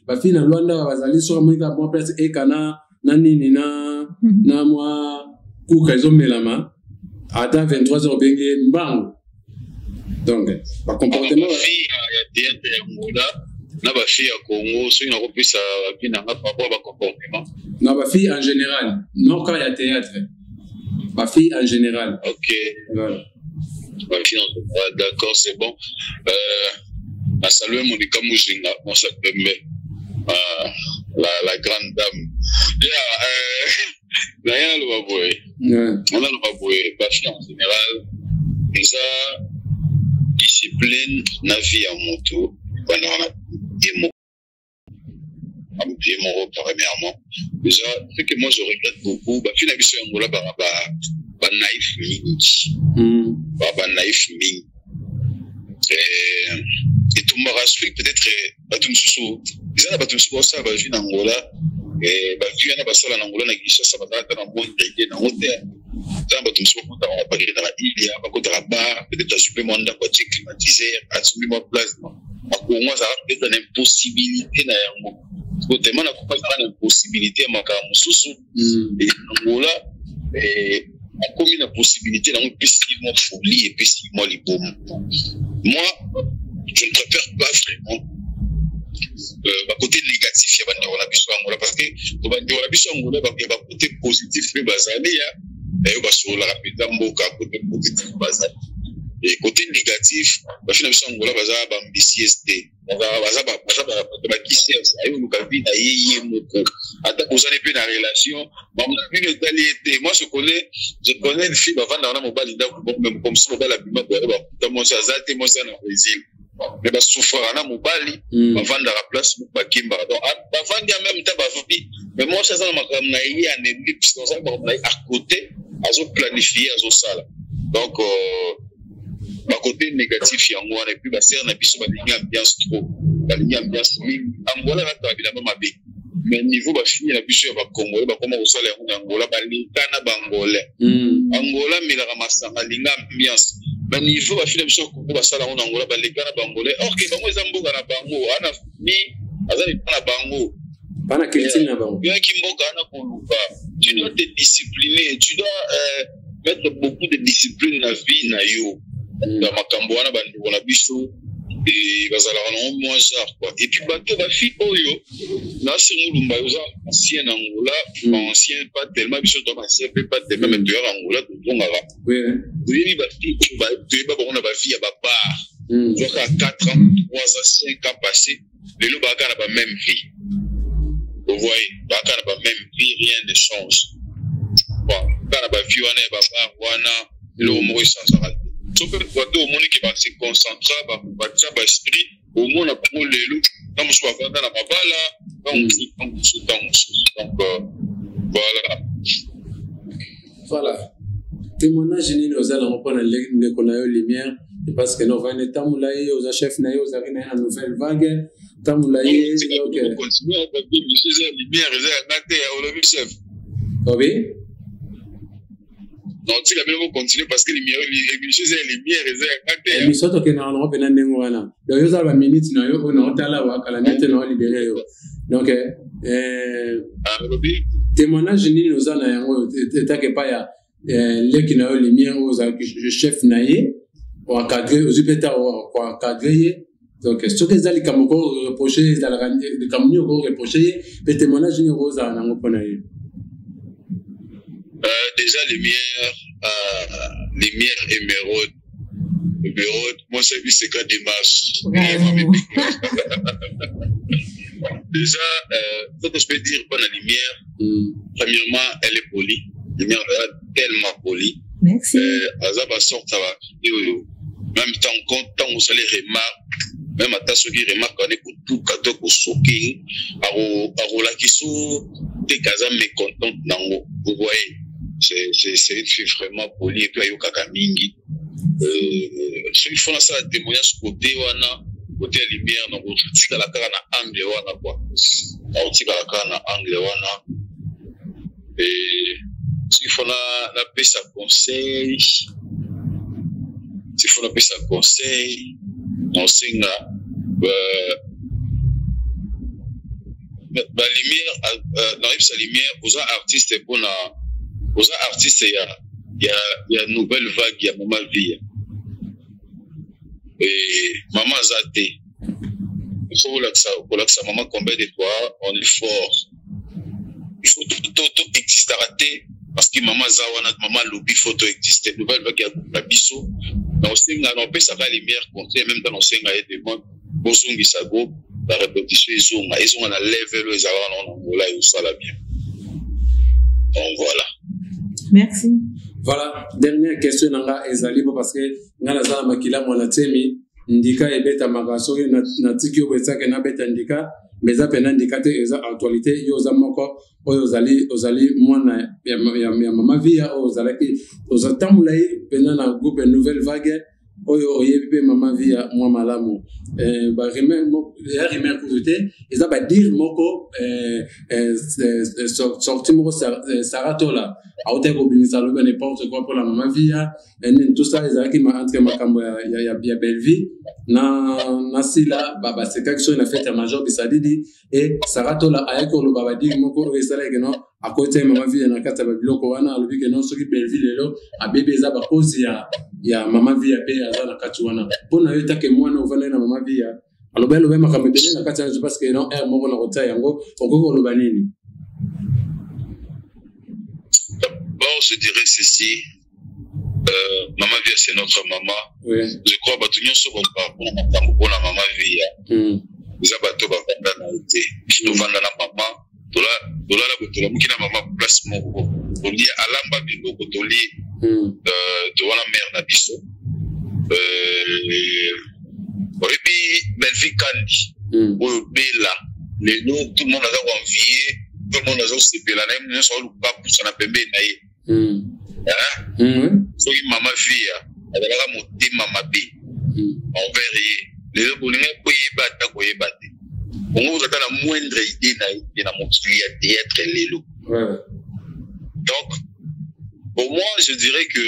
[SPEAKER 1] ba fille na Luanda bazali so mo ka bon place e kana na nini na moi kuka izo melama ata 23h benge mbango. Donc ba comportement
[SPEAKER 3] fille ya théâtre na ba fille à Congo, ceux qui n'ont pas ça bien par rapport à comportement.
[SPEAKER 1] Non, ba fille en général, non quand il y a théâtre. Ba fille en général.
[SPEAKER 3] OK.
[SPEAKER 1] Voilà.
[SPEAKER 3] D'accord, c'est bon. À saluer mon Mujinga, on s'appelle la grande dame. On a le baboué, ba fille en général, déjà discipline na vie à moto. Premièrement, déjà, ce que moi je regrette beaucoup, bah, finalement, c'est un gars bah, naïf mingi. Bah, naïf mingi. Et tout m'a rassuré, peut-être, bah, tout me sous, ils ont battu sur ça, bah, je suis en Angola, et bah, tu viens à Bassala en Angola, n'a qui ça va dans un bon idée, dans un terre. Dans battu sur on va pas griller dans la île, il y a pas contre la barre, peut-être un supplément d'aquatique climatisé, un supplément de plasma. Pour moi, ça va être une impossibilité dans Yango. Parce que tellement on a pas une impossibilité à Makamususu. Et Angola, on a commis une possibilité dans un pessimisme folie et pessimisme libre. Moi, je ne préfère pas vraiment. Côté négatif, il y a un peu Angola parce que on a Angola, il y a un côté positif, mais basé, il y a sur la rapide, côté positif, basé. Et côté négatif, bah finalement Angola baza ba MBCST, baza ba kisses, ayo lukabi na yeye moko. Ata kozana pe na relation, ba mbi ngetalité. Moi je connais une fille ba vanda na mobali nda même comme ça mobali abima ba ta mo sa zate mo sa na Brésil. Mais ba souffra na mobali, ba vanda la place ba kimba. Donc ba vanda même ta ba vie. Mais moi ça na makam na yeye en ellipse, dans ça ba à côté, azo planifier azo sala. Donc côté négatif yango wana et puis ba ser na biso ba ligne ambiance trop ba ligne ambiance Angola na ta bila mama be mais niveau ba fini na biso ba Congo ba koma osala yango Angola ba linkana ba Angola Angola milaka masanga linga ambiance ba niveau ba fini biso ko ba sala yango Angola ba linkana ba Angola OK bango ezamboka na bango ana ni azali na bango
[SPEAKER 1] bana culture na bango
[SPEAKER 3] bien kimboka na koluka tu dois te discipliner tu dois mettre beaucoup de discipline na vie na yo dans makambo wana bandeko na biso et bazalaka nango moins genre quoi et puis bato bafi oyo na sengulumba yoza ancien na Angola ancien pas tellement biso to ancien pas tellement mais dehors Angola tozongaka oui bafi toyeba bango na bafi ya babar zoka 4 ans 3 ans 5 ans passés lelo baka na ba même vie vous voyez baka na ba même vie rien ne change bon baka na ba vie wana ya babar wana lelo moko esanzaka Super bateau au monde qui va se concentrer, va bâtir l'esprit au monde pour les loups. Dans mon choix, dans la babala, donc voilà.
[SPEAKER 1] Voilà. Témoignage nini ozala ngopona ndeko na yo lumière parce que no vane tamula ye oza chef na yo ozaki na nouvelle vague tamula ye
[SPEAKER 3] ok continuer à faire des lumière ezala te olobi chef.
[SPEAKER 1] Oui.
[SPEAKER 3] Non, tu vas bien continuer parce que les lumières ezala te.
[SPEAKER 1] Mais surtout que na on pena ndengo wana. Donc yo za ba minute na yo on otala wa kala nete na libérer yo. Donc témoignage nini ozana yango etake pa ya leki na yo lumière aux chef na ye ou encadré aux upeta ou encadré donc ce que ezali kamoko reprocher ezalaka kamuni oko reprocher pe témoignage ni rosa na ngopona ye
[SPEAKER 3] déjà lumière émeraude mon service c'est qu'à démarche déjà ce que je peux dire pour la lumière premièrement elle est polie. Lumière tellement poli.
[SPEAKER 2] Merci.
[SPEAKER 3] Azaba sort ça va. Même tant on se les remarque, même à ceux qui remarquent on est pour tout cadeau pour soquer, à la qui sont des casas mécontentes nango. Vous voyez, c'est une fille vraiment polie et puis ayo kakamingi. Ceux qui font ça témoignage côté wana côté lumière donc tika la cara na angle wana quoi. Tika la cara na angle wana et s'il faut la paix à conseil, s'il faut la paix à conseil, on signe la lumière, dans la lumière, aux artistes, aux artistes, il y a une nouvelle vague, il y a maman vie. Et maman Zate, il faut que sa maman combien de fois, on est fort. Il faut tout exister parce que maman Zawana, maman lobby photo existe, nouvelle vague à biso. Dans on peut savoir les lumières compter, même dans l'enseigne à des demandes, Bosung Isago, la répétition, ils ont un level, ils ont là, ils sont là bien. Donc voilà.
[SPEAKER 2] Merci.
[SPEAKER 1] Voilà, dernière question, Nanga Ezali, parce que Nanga Zala Makila Monatemi, Ndika et Beta Magaso, Natiki Wesaka et Nabeta Ndika. Mais ça pendant indicateur et ça actualité yo za moko oyo ozali mwana ya mama via ozalaki ozatamulai pendant na groupe nouvelle vague oyo oyebi mama via mwa malamu ba remer couvité et ça va dire moko sorti moko saratola autre ko bimisa lobe n'importe quoi pour la mama via et tout ça ezalaki ma entre makambo ya belle vie na sila baba c'est quelque chose na fête ya major bisadidi et saratola ayako lo baba dire moko ezala que non à côté mama via na kata ba biloko wana alobi que non soki belle vie lelo a bébé za ba cause ya mama via pe azana kati wana pona yo take mwana ovana na mama via alobe makambo bele na kati je parce que non moko na kota yango okoko lo banini.
[SPEAKER 3] Bon, je dirais ceci. Maman Via, c'est notre maman.
[SPEAKER 1] Oui.
[SPEAKER 3] Je crois que tout le monde pour la maman Via. Nous avons été. Nous avons la maman. Nous avons maman place mon. On dit à l'amba de l'eau, on dit devant la mère Nabiso. Et puis, belle vie Kandi. Ou Bella. Les noms, tout le monde a envié. Tout le monde a aussi fait la même. Nous sommes pas pour s'en appeler naïe. So maman via avec la montée maman b on verrait les autres on n'est pas yébata ko yébate on vous attend la moindre idée na mon théâtre lélo. Donc pour moi je dirais que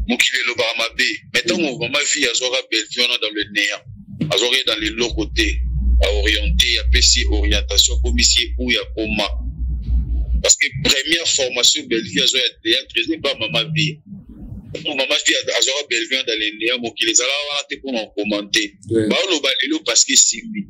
[SPEAKER 3] mon qui est le barama b maintenant mon maman via azora belle dans le néant azora dans les lots côtés à orienter à PC orientation comme ici où il y a comment. Parce que première formation Bellevue a été par maman vie. Maman vie a Bellevue dans les néants, qui les a là pour en commenter. Bah on le balelo parce que Simbi.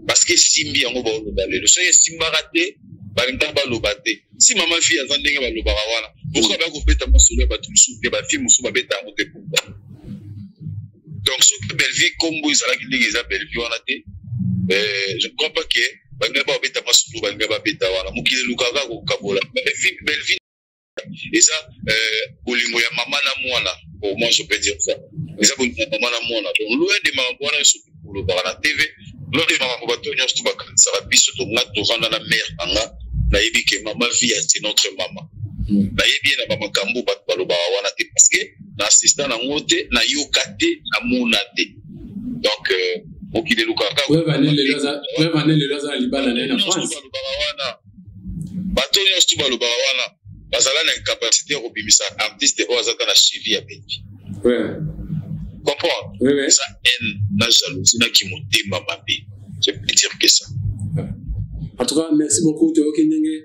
[SPEAKER 3] Parce que Simbi on va le balelo. Si Simba raté, bah on va le battre. Si maman vie a zandé va le barawana. Pourquoi va couper ta moussole ba tout soupe ba film moussou ba beta monter pour ça. Donc ce que Bellevue comme vous ça là qui les a Bellevue on a été. Je ne crois pas que bangaba beta masulu bangaba beta wana mukile lukaga ko kabola belle vie et ça olimo ya mama na mwana pour moi je peux dire ça et ça pour mama na mwana donc loin de mama mwana sur le bar la TV loin de mama bato nyonso ba ça va biso to nga to rendre la mère anga na yebi que maman vie c'est notre maman nayebi ye na bamakambo bato balobaka wana te parce que na assistant nango te nayoka te namona te donc mokili elukaka
[SPEAKER 1] lelo aza na libala na ye na France
[SPEAKER 3] bato nyonso balobaka wana bazala na incapacité ya kobimisa artiste oyo azaka na suivi ya bebi comprendre eza haine na jalousie na kimotema mabe je peux dire que ça
[SPEAKER 1] en tout cas merci beaucoup toyoki ndenge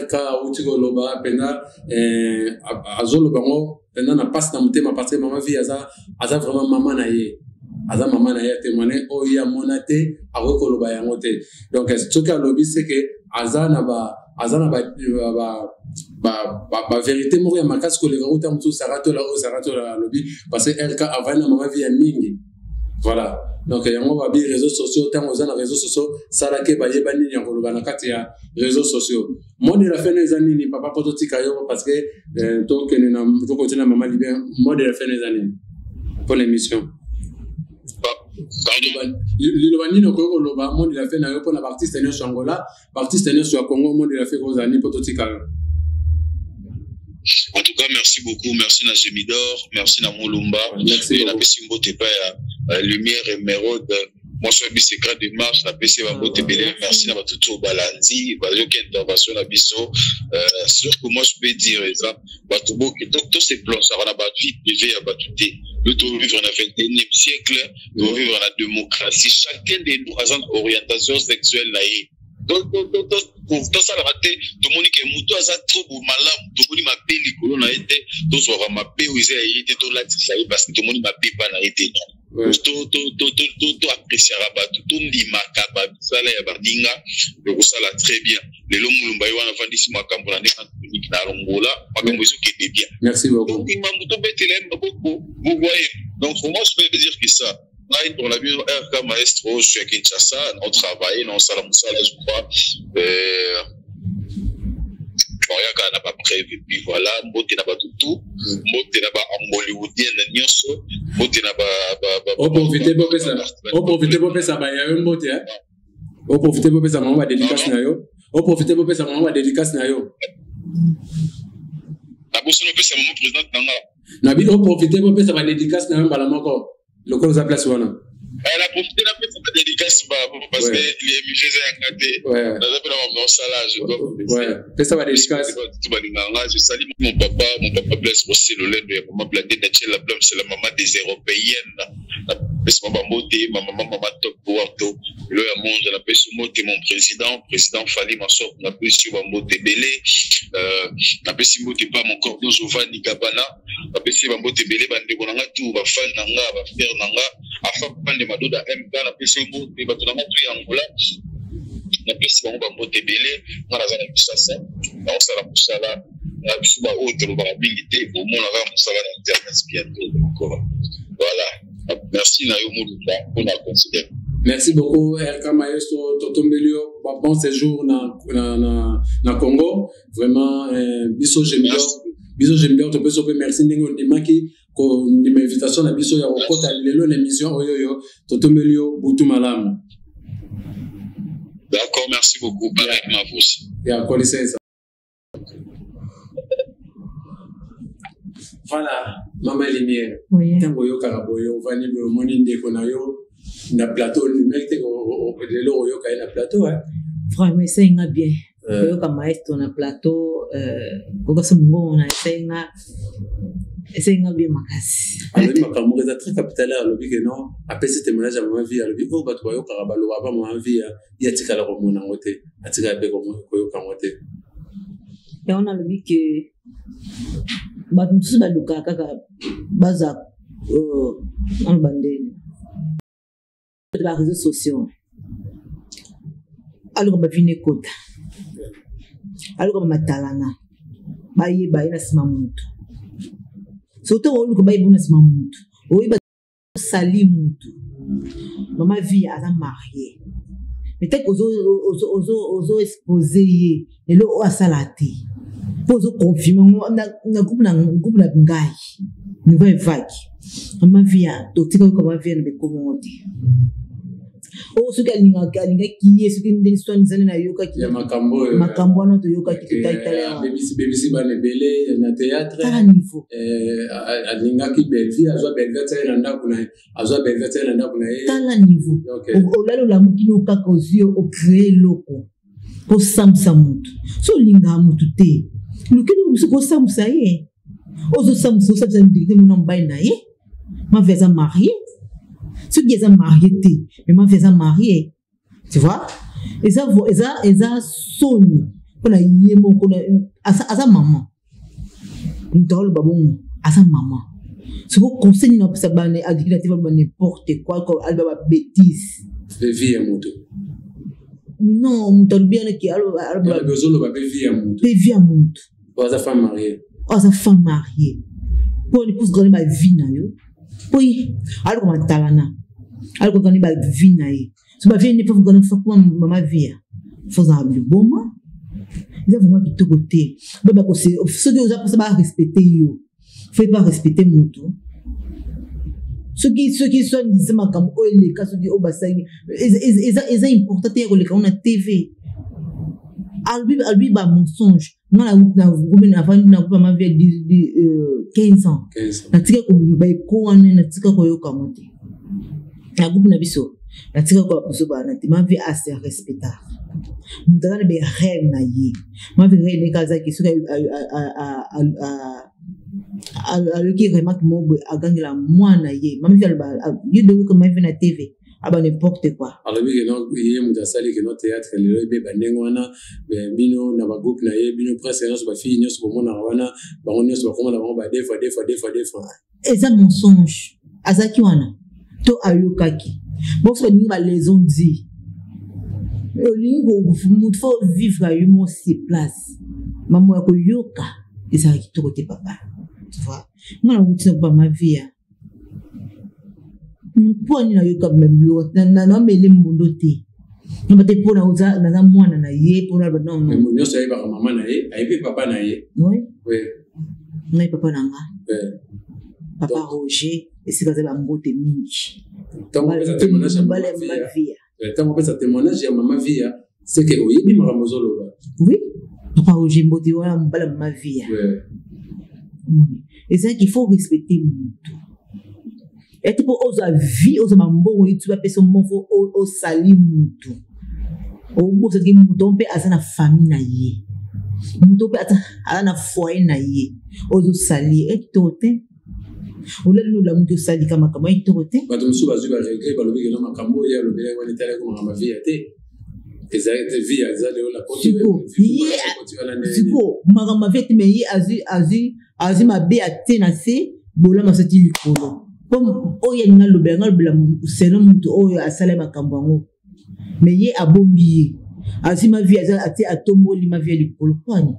[SPEAKER 1] RK auti koloba pena azoloba ngo pena na pasi na motema parce que mama vie aza vraiment mama na ye aza mama na ye témoigner oyo ya mona te akoki koloba yango te donc soki alobi c'est que aza na vérité moko ya makasi koleka uta mosusu saratola oyo saratola alobi parce que RK avai na mama vie ya mingi voilà donc yango babi réseaux sociaux ntango oza na réseaux sociaux salaki bayeba nini ya koloba na kati ya réseaux sociaux mode de la fin eza nini papa po totika yo parce que tokokende na mama libien mode de la fin eza nini pour l'émission liloba nini okoki koloba mode de la fin na yo mpona baartiste nyonso angola baartiste nyonso ya congo mode de la fin kozala nini po totika yo.
[SPEAKER 3] En tout cas, merci beaucoup. Merci na Gemidor, merci na Moulumba. Merci na Pessimbo Tepa ya Lumière Émeraude. Moi, je suis secret de marche, na Pessimbo Tebele. Merci na Batuto Balandi. Bayoke intervention na Bisso. Sûr que moi, je peux dire ça. Batubo, tous ces plans, ça va la vie privée à Batouté. Nous devons vivre dans le 21e siècle. Nous devons vivre dans la démocratie. Chacun de nous a une orientation sexuelle naïve. Donc, ça a raté. Tout le monde qui est mouton, ça a trop malade. Tout le monde m'a payé les colons, a été. Tout le monde m'a payé, ils ont été tout là, parce que tout le monde m'a payé, pas n'a été. Tout apprécié à rabat, tout le monde m'a capable. Ça là, il y a Bardinga. Donc, ça là, très bien. Les longs moulumba, ils ont vendu ici, ma campagne, na Longola, ma campagne, qui était bien.
[SPEAKER 1] Merci beaucoup.
[SPEAKER 3] Donc, il m'a mouton bête, beaucoup. Vous voyez. Donc, pour moi, je peux dire que ça. On a vu RK Maestro, je suis à Kinshasa, on travaille, on s'ala, je crois. On n'a pas prévu, puis voilà, Mbote n'a pas tout, Mbote n'a pas en hollywoodien, Nyonso, Mbote n'a pas.
[SPEAKER 1] On profite pour ça. On profite pour ça, il y a un Mbote, hein. On profite pour ça, maman va dédicace na yo. On profite pour ça, maman va dédicace na yo.
[SPEAKER 3] La bosse ne peut sa maman présidente Nanga.
[SPEAKER 1] Nabi, on profite pour ça, va dédicace na yo, balamoko. Le cause à place wana.
[SPEAKER 3] Elle a profité de la dédicace parce que les musées ont gâté. On a appelé mon salage.
[SPEAKER 1] Ouais. Ça va dédicace.
[SPEAKER 3] Je salue mon papa Blaise aussi le lait de maman Bladé Natchel la blâme c'est la maman des européennes. C'est maman Moté, maman Top Porto. Le monde je l'appelle Moté mon président Fali ma soeur, on appelle sur Moté Belé. Appelle Moté pas mon cordon Giovanni Gabana. Appelle Moté Belé bande bonanga tout ba fan nanga ba frère nanga afin bande madoda MK na pesi Moté ba tunanga tu yangola. Na pesi bango Moté Belé ngana za na Kinshasa. Na osala musala na biso ba autre ba bingité au monde na musala na internet bientôt encore. Voilà. Merci na yo Moulumba pour la considérer.
[SPEAKER 1] Merci beaucoup RK Maestro Totombelio. Bon séjour na Congo. Vraiment biso j'aime bien to peso merci ndingo ndimaki ko ndima invitation na biso ya kokota lelo na émission oyoyo Totombelio butu malamu.
[SPEAKER 3] D'accord, merci beaucoup. Pareillement vous aussi.
[SPEAKER 1] Ya kwa lisensa. Voilà, Mama Lumière. Tango yo karaboyo vani bo moni ndeko na yo na plateau numérique ko lelo yo ka na plateau hein.
[SPEAKER 2] Vraiment ça inga bien. Yo ka maestro na plateau ko so mbongo na senga bien makasi.
[SPEAKER 1] Alors makambo za très capitalaire lobi que non après ce témoignage à ma vie lobi ko batwa yo karabalo ba ma vie ya tikala ko mona ngote atika be ko yo ka ngote.
[SPEAKER 2] Et on a lobi que batumsu baluka kaka baza on bandeni ba réseaux sociaux alors ba vine kota alors ba matalana baye na sima mutu surtout oluka baye na sima mutu oyiba sali mutu mama vie aza mariée mais tek ozo exposer ye elo o asalati pozo confirmer na groupe na ngai nouvelle vague mama vie totika ko mama vie na bekomote o soki alingaki ye soki ndeni so nzane na yokaki makambo wana toyokaki totalitala
[SPEAKER 1] bebisi bana ebele na théâtre
[SPEAKER 2] tala niveau
[SPEAKER 1] alingaki belvi azwa belvi atia ye na ndako na ye azwa belvi atia ye na ndako na ye
[SPEAKER 2] tala niveau olali olamukini okaka ozwi ocrée eloko kosambusa mutu so olingaka mutu te lukeli mosuku osambusa ye ozosambusa ndirite mona mobali na ye mavi aza marié soki eza marié te mais mavi aza marié tu vois eza soni mpona ye moko aza mama mutu aloba bongo aza mama soki oconseil nini apesa bana agrikina te baloba n'importe quoi aloba babétise
[SPEAKER 1] vie ya moto
[SPEAKER 2] non mutu alobi anaki
[SPEAKER 1] ozoloba mpe vie ya moto
[SPEAKER 2] mpe vie ya motu
[SPEAKER 1] aza femme mariée
[SPEAKER 2] aza femme mariée mpo épouse gani bavie na yo mpo ye aloko matalana aloko gani bavie na ye so bavie ne peuvent gani fakuma mama via fozala liboma eza vraiment kitoko te soki oza mposa barespecte yo fai pas respecte motu soki so ndise makambo oyo eleka soki oyo basali eza important te ya koleka ngo na tv alobi bamensonge nga nakupa ma vie 15 ans natika baeko wana natika koyokango te na groupe na biso natika koyaposo bana te ma vie ase respectable moto aza na berêve na ye ma vie rêve neka azaki soki aloki remarque moko agangela mwana ye ma vie aloba yo dewi ko ma vie na tv aba n'importe quoi
[SPEAKER 1] alobi ke no ye mutu asali ke no théâtre lelo ebeba ndenge wana bino na bagroupe na ye bino presque nyonso bafille nyonso bomonaka wana bango nyonso bakomona bango badefwa
[SPEAKER 2] eza mensonge azalaki wana to ayokaki bonso balingi balaison di olingi mutu fo vivre ayo mo si place mamo ya koyoka ezalaki kitoko te papa tu vois ngana kutina kupa mavia mponi na yoka mbelo na mele mbondo te nabate pona uza na mwana na ye pona ba non
[SPEAKER 1] non nyoso ayi ba mama na ye ayi papa na ye
[SPEAKER 2] oui
[SPEAKER 1] oui
[SPEAKER 2] papa nanga papa Roger esika za mbote mingi
[SPEAKER 1] tango pesa témoignage ya mama via c'est que oyebi makambo zoloba
[SPEAKER 2] oui papa Roger mbote wana mbala mama via et ça qu'il faut respecter mutu et pour oza vie oza mambo tu vas pesa mofo o sali mutu o bosa ki mutu mpe aza na famille na ye mutu mpe aza na foyer na ye ozo sali et tote olelo la mutu sali kama et tote
[SPEAKER 1] bato musu bazu ba regret ba lobi ke na makambo ya lobela wani tala ko mama vie te ezalite vie azali ola
[SPEAKER 2] siko magamba vie te me ye azi mabe ate na se bola masati likolo comme oyo alinga lobela seno mutu oyo asala makambo yango me ye abombi ye asi ma vie ate atomboli ma vie likolo kwani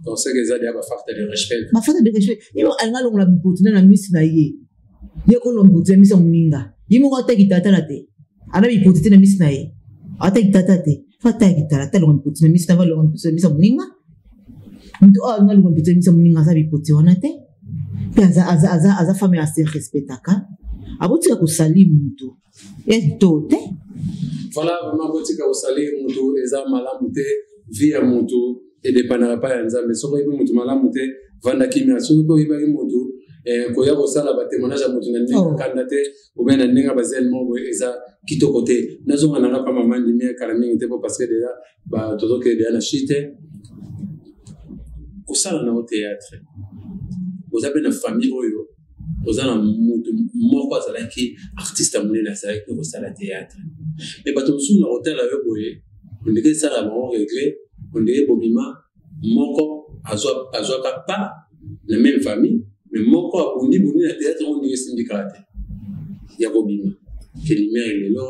[SPEAKER 1] donc c'est que ça ba fakta de respect
[SPEAKER 2] ma fakta de respect yo alinga longola bipotina na misi na ye kolomba bipotina misa moninga ye moko ataki tata na te ana bipotina na misi na ye ataki tata te fata ki tata longola bipotina misi na longola bipotina misa moninga mutu oyo alinga longola bipotina misa moninga asa bipotina wana te aza femme ase respectaka abotika kosali mutu etote
[SPEAKER 1] voilà vraiment abotika kosali mutu eza malamu te vie ya mutu edépendaka pa ya nzambe soki oyebi mutu malamu te vanda kimia soki mpe oyebaki mutu koya kosala batémoignage ya mutu na ndenge kanda te obe na ndenge bazeli moko eza kitoko te nazonga nanga pa mama ndimi ekala mingi te po parce que déjà tozokende deya na chi te kosala na o théâtre oza mpe na famille oyo oza na mutu moko azalaki artiste amonene azalaki mpe kosala théâtre mais bato mosusu na kotala yo boye ondenge esala bango regret ondenge bobima moko azwaka pa na même famille mais moko abundi na théâtre ondenge esindikala te ya kobima ke limere lelo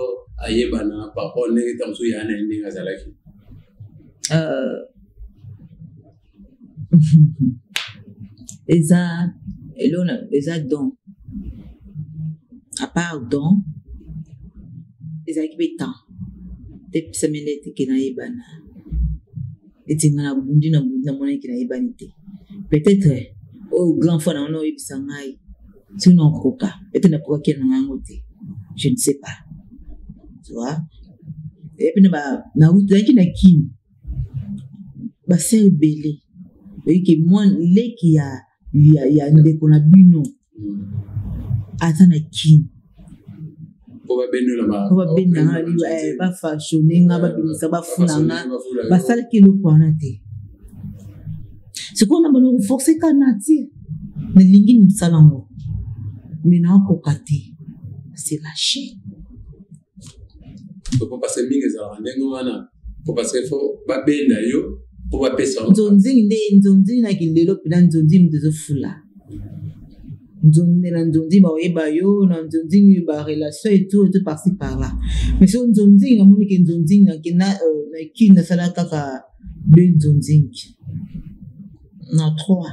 [SPEAKER 1] ayebana papa ndenge ta mosusu yaa na ye ndenge azalaki
[SPEAKER 2] eza don à part don ezalaki mpe temps te pisamene eteke nayebana etinga na bundi namonaki nayebani te peut-être oyo grand fois na wana oyebisa ngai soki nakoka ete nakokaki na ngango te je ne sais pas tu vois. Et puis na route là qui na kin ba ser belé et que moi les qui a ndeko na bino ata na kin
[SPEAKER 1] po ba beno
[SPEAKER 2] na ba fashioner nga ba bimisa ba funa nga ba sala kilo kwana te c'est qu'on a besoin de forcer kanati na lingi msalango mina kokati c'est lâché.
[SPEAKER 1] Pour passer mingi za ndengo wana pour passer fo ba benda yo pour ba pesa
[SPEAKER 2] nzonzi na kilelo pina nzonzi mtezo fula nzonzi ba oyeba yo na nzonzi ba relation et tout par-ci par-là mais so nzonzi na moni ke nzonzi na kina sala kaka deux nzonzi na trois.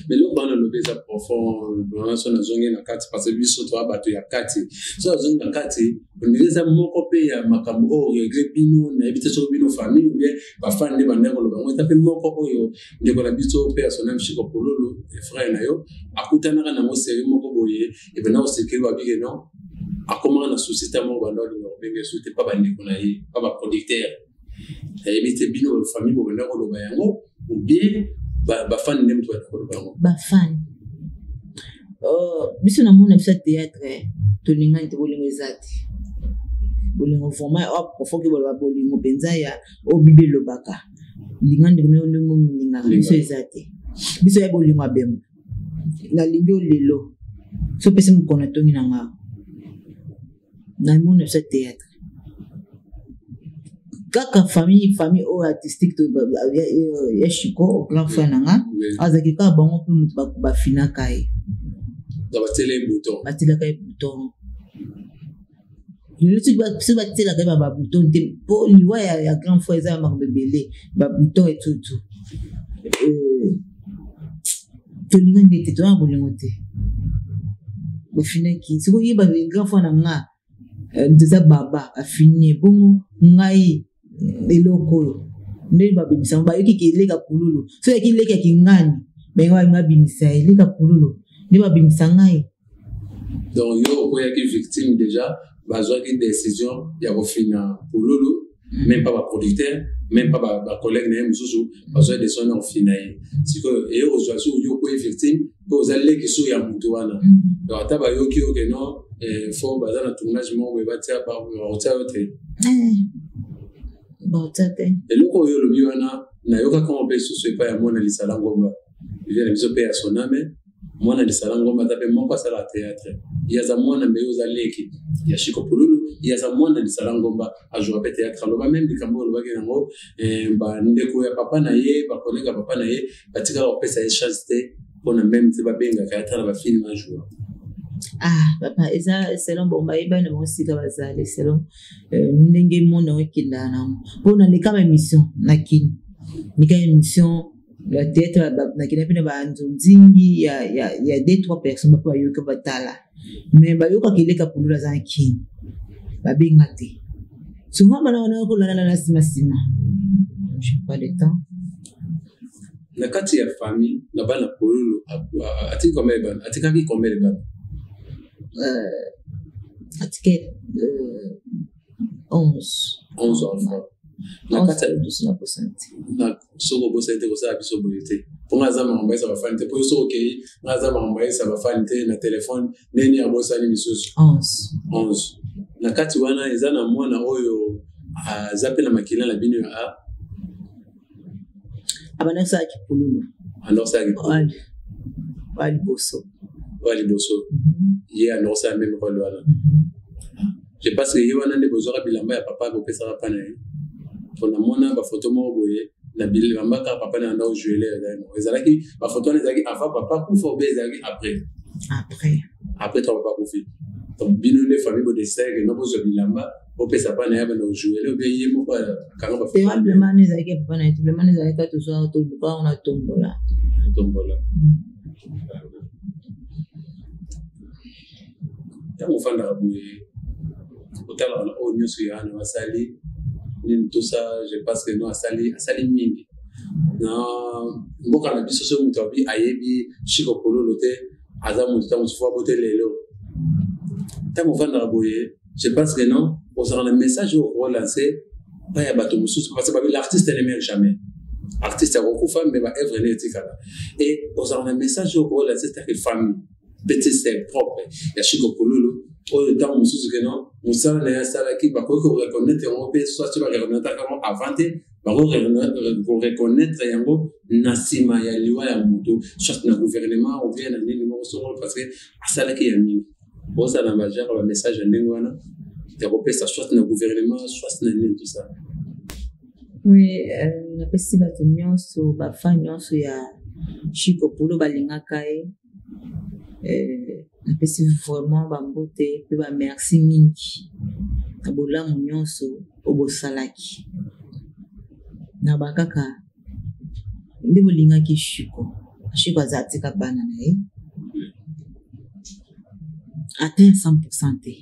[SPEAKER 1] Mais le bana le beza profond dans son zone na kati parce que lui surtout abato ya kati so zone na kati ondeza moko pe ya makambo o regret bino na ebite so bino famille ou bien ba fan de bandeko lo bango tape moko oyo ndeko la biso pe son ami chiko pololo et frère na yo akutana na mo série moko boye et ben na o sekeli ba bige non akoma na société mo bando lo benge soute pas bandeko na ye pas ba producteur et ebite bino famille bo bandeko lo bayango ou bien ba fan nem to
[SPEAKER 2] ba fan biso na mona bisa théâtre tolinga nte bolingo ezati bolingo vraiment faut que ba bolingo penza ya obibe lobaka linga ndingo minga biso ezati biso ya bolingo abemo na lingo lelo so pese mukona tongi na nga na mona bisa théâtre kaka famille ou artistique to ya chiko grand frère nanga azaki ka bango pe mutu ba fina kai
[SPEAKER 1] da batele bouton le truc
[SPEAKER 2] ba se batela kai ba bouton te po liwa ya grand frère za ma bebele ba bouton et tout to linga ndete to abolingo te ba fina ki siko yeba grand frère nanga ndeza baba afini bongo ngai eloko ndeni babimisa bayoki keleka pululu so yaki leka kingani benga babimisa eleka pululu ndi babimisa ngai
[SPEAKER 1] donc yo ko yaki victime déjà bazwa ki décision ya kofina pululu même pas ba producteur même pas ba collègue na mususu bazwa décision na kofina ye siko e ozwa so yo ko victime ko zaleki so ya mutu wana donc ata bayoki yo ke non faut bazana tournage mo be batia ba rotaote et le ko yo lobi wana na yoka comment pe so pas ya mona lisala ngomba il vient biso pe ya soname mona lisala ngomba tape moko sala théâtre ya za mona mbeyo za leki ya shiko pululu ya za mona lisala ngomba a jouer pe théâtre lo ba même bikambo lo ba ke ngo ba ndeko ya papa na ye ba kolega papa na ye batika ko pesa e chance te pona même te ba benga ka tala ba film a jouer.
[SPEAKER 2] Papa eza selon bomba eba na mosika bazali selon ndenge monde okinda na pona le kama émission na kin nika émission la tête na kina pina ba nzonzingi ya deux trois personnes ba yoka batala mais ba yoka kileka pulula za kin ba benga te souvent bana ko la sima j'ai pas de temps
[SPEAKER 1] na kati ya famille na bana pululu ati combien bana ati kaki combien bana
[SPEAKER 2] atike 11
[SPEAKER 1] enfants na kata 12% na soko bosa ite kosa biso boyete ponga za mamba isa bafani te po soko ke ngaza mamba isa bafani te na telefone neni ya bosa ni misusu 11 na kati wana ezana mwana oyo azapela makila la bino a
[SPEAKER 2] abana sa ki pululu
[SPEAKER 1] alors ça
[SPEAKER 2] wali boso
[SPEAKER 1] il annonce la même rôle là. Je pense que Yohana ne besoin bilamba ya papa ko pesa papa na ye. Pona mona ba photo mo boye na bilamba ka papa na ndo jouer là. Ezalaki ba photo na ezalaki avant papa ku fo bezaki après ton papa ku fi. Donc bino les familles bo dessin que no besoin bilamba ko pesa papa na ya ba ndo jouer là bien yemo pa ka ba
[SPEAKER 2] photo. C'est vraiment les ezalaki papa na tout le monde ezalaki tout ça tout le on a tombola.
[SPEAKER 1] Tango fanda aboué otala na o nyoso ya na wasali ni tout ça je pense que no asali mingi na mboka na biso so mutu abi ayebi chiko pololo te aza mutu tango fwa bote lelo tango fanda aboué je pense que non, on sera un message au relancer, pas y a bateau moussous, parce que l'artiste ne meurt jamais. Artiste a beaucoup de femmes, mais œuvre n'est pas là. Et on sera un message au relancer, c'est-à-dire que famille, petit c'est propre, il y a Chico Pololo, au temps moussous que non, moussa n'est installé qui va reconnaître, on peut soit tu vas reconnaître avant pour reconnaître yango nasima ya liwa ya mutu soit na gouvernement ou bien na nini mo so parce que asala ki ya mingi bon ça na majeur le message ndenge wana ya kopesa soit na gouvernement soit na nini tout ça.
[SPEAKER 2] Oui, na pesi bato nyonso ba fan nyonso ya Chico Polo balingaka na pesi vraiment ba mbote pe ba merci mingi na bolamu nyonso obosalaki na bakaka ndi bolingaki Chico azatika bana na ye atteint 100% te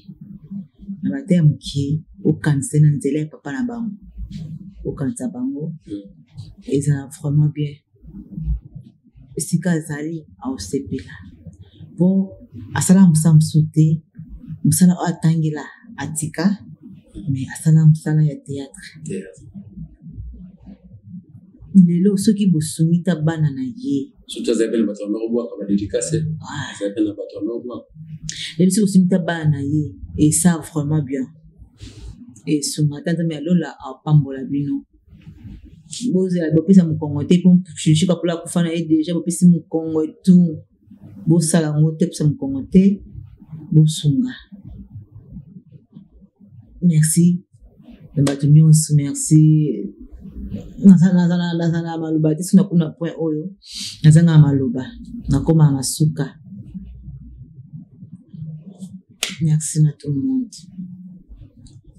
[SPEAKER 2] na bate ya mokie okanisa na nzela ya papa na bango okanisa bango ezala vraiment bien esika azali aosepela po asala mosala mosusu te mosala oyo atangela atika mais asala mosala ya théâtre lelo soki bosungi ta bana na ye
[SPEAKER 1] surtout azali na bato yango ba dédicace azali na bato yango
[SPEAKER 2] lelo soki bosungi ta bana na ye et ça vraiment bien et sunga tanta me alola apambola bino bozela bopesa mokongo te po Chico Polo akufa na ye déjà bopesi mokongo et tout bosala ngo te pesa mokongo te bosunga. Merci na bato nyonso merci. Nazana maloba te sina kuna point oyo nazanga maloba nakoma na suka. Merci à tout le monde.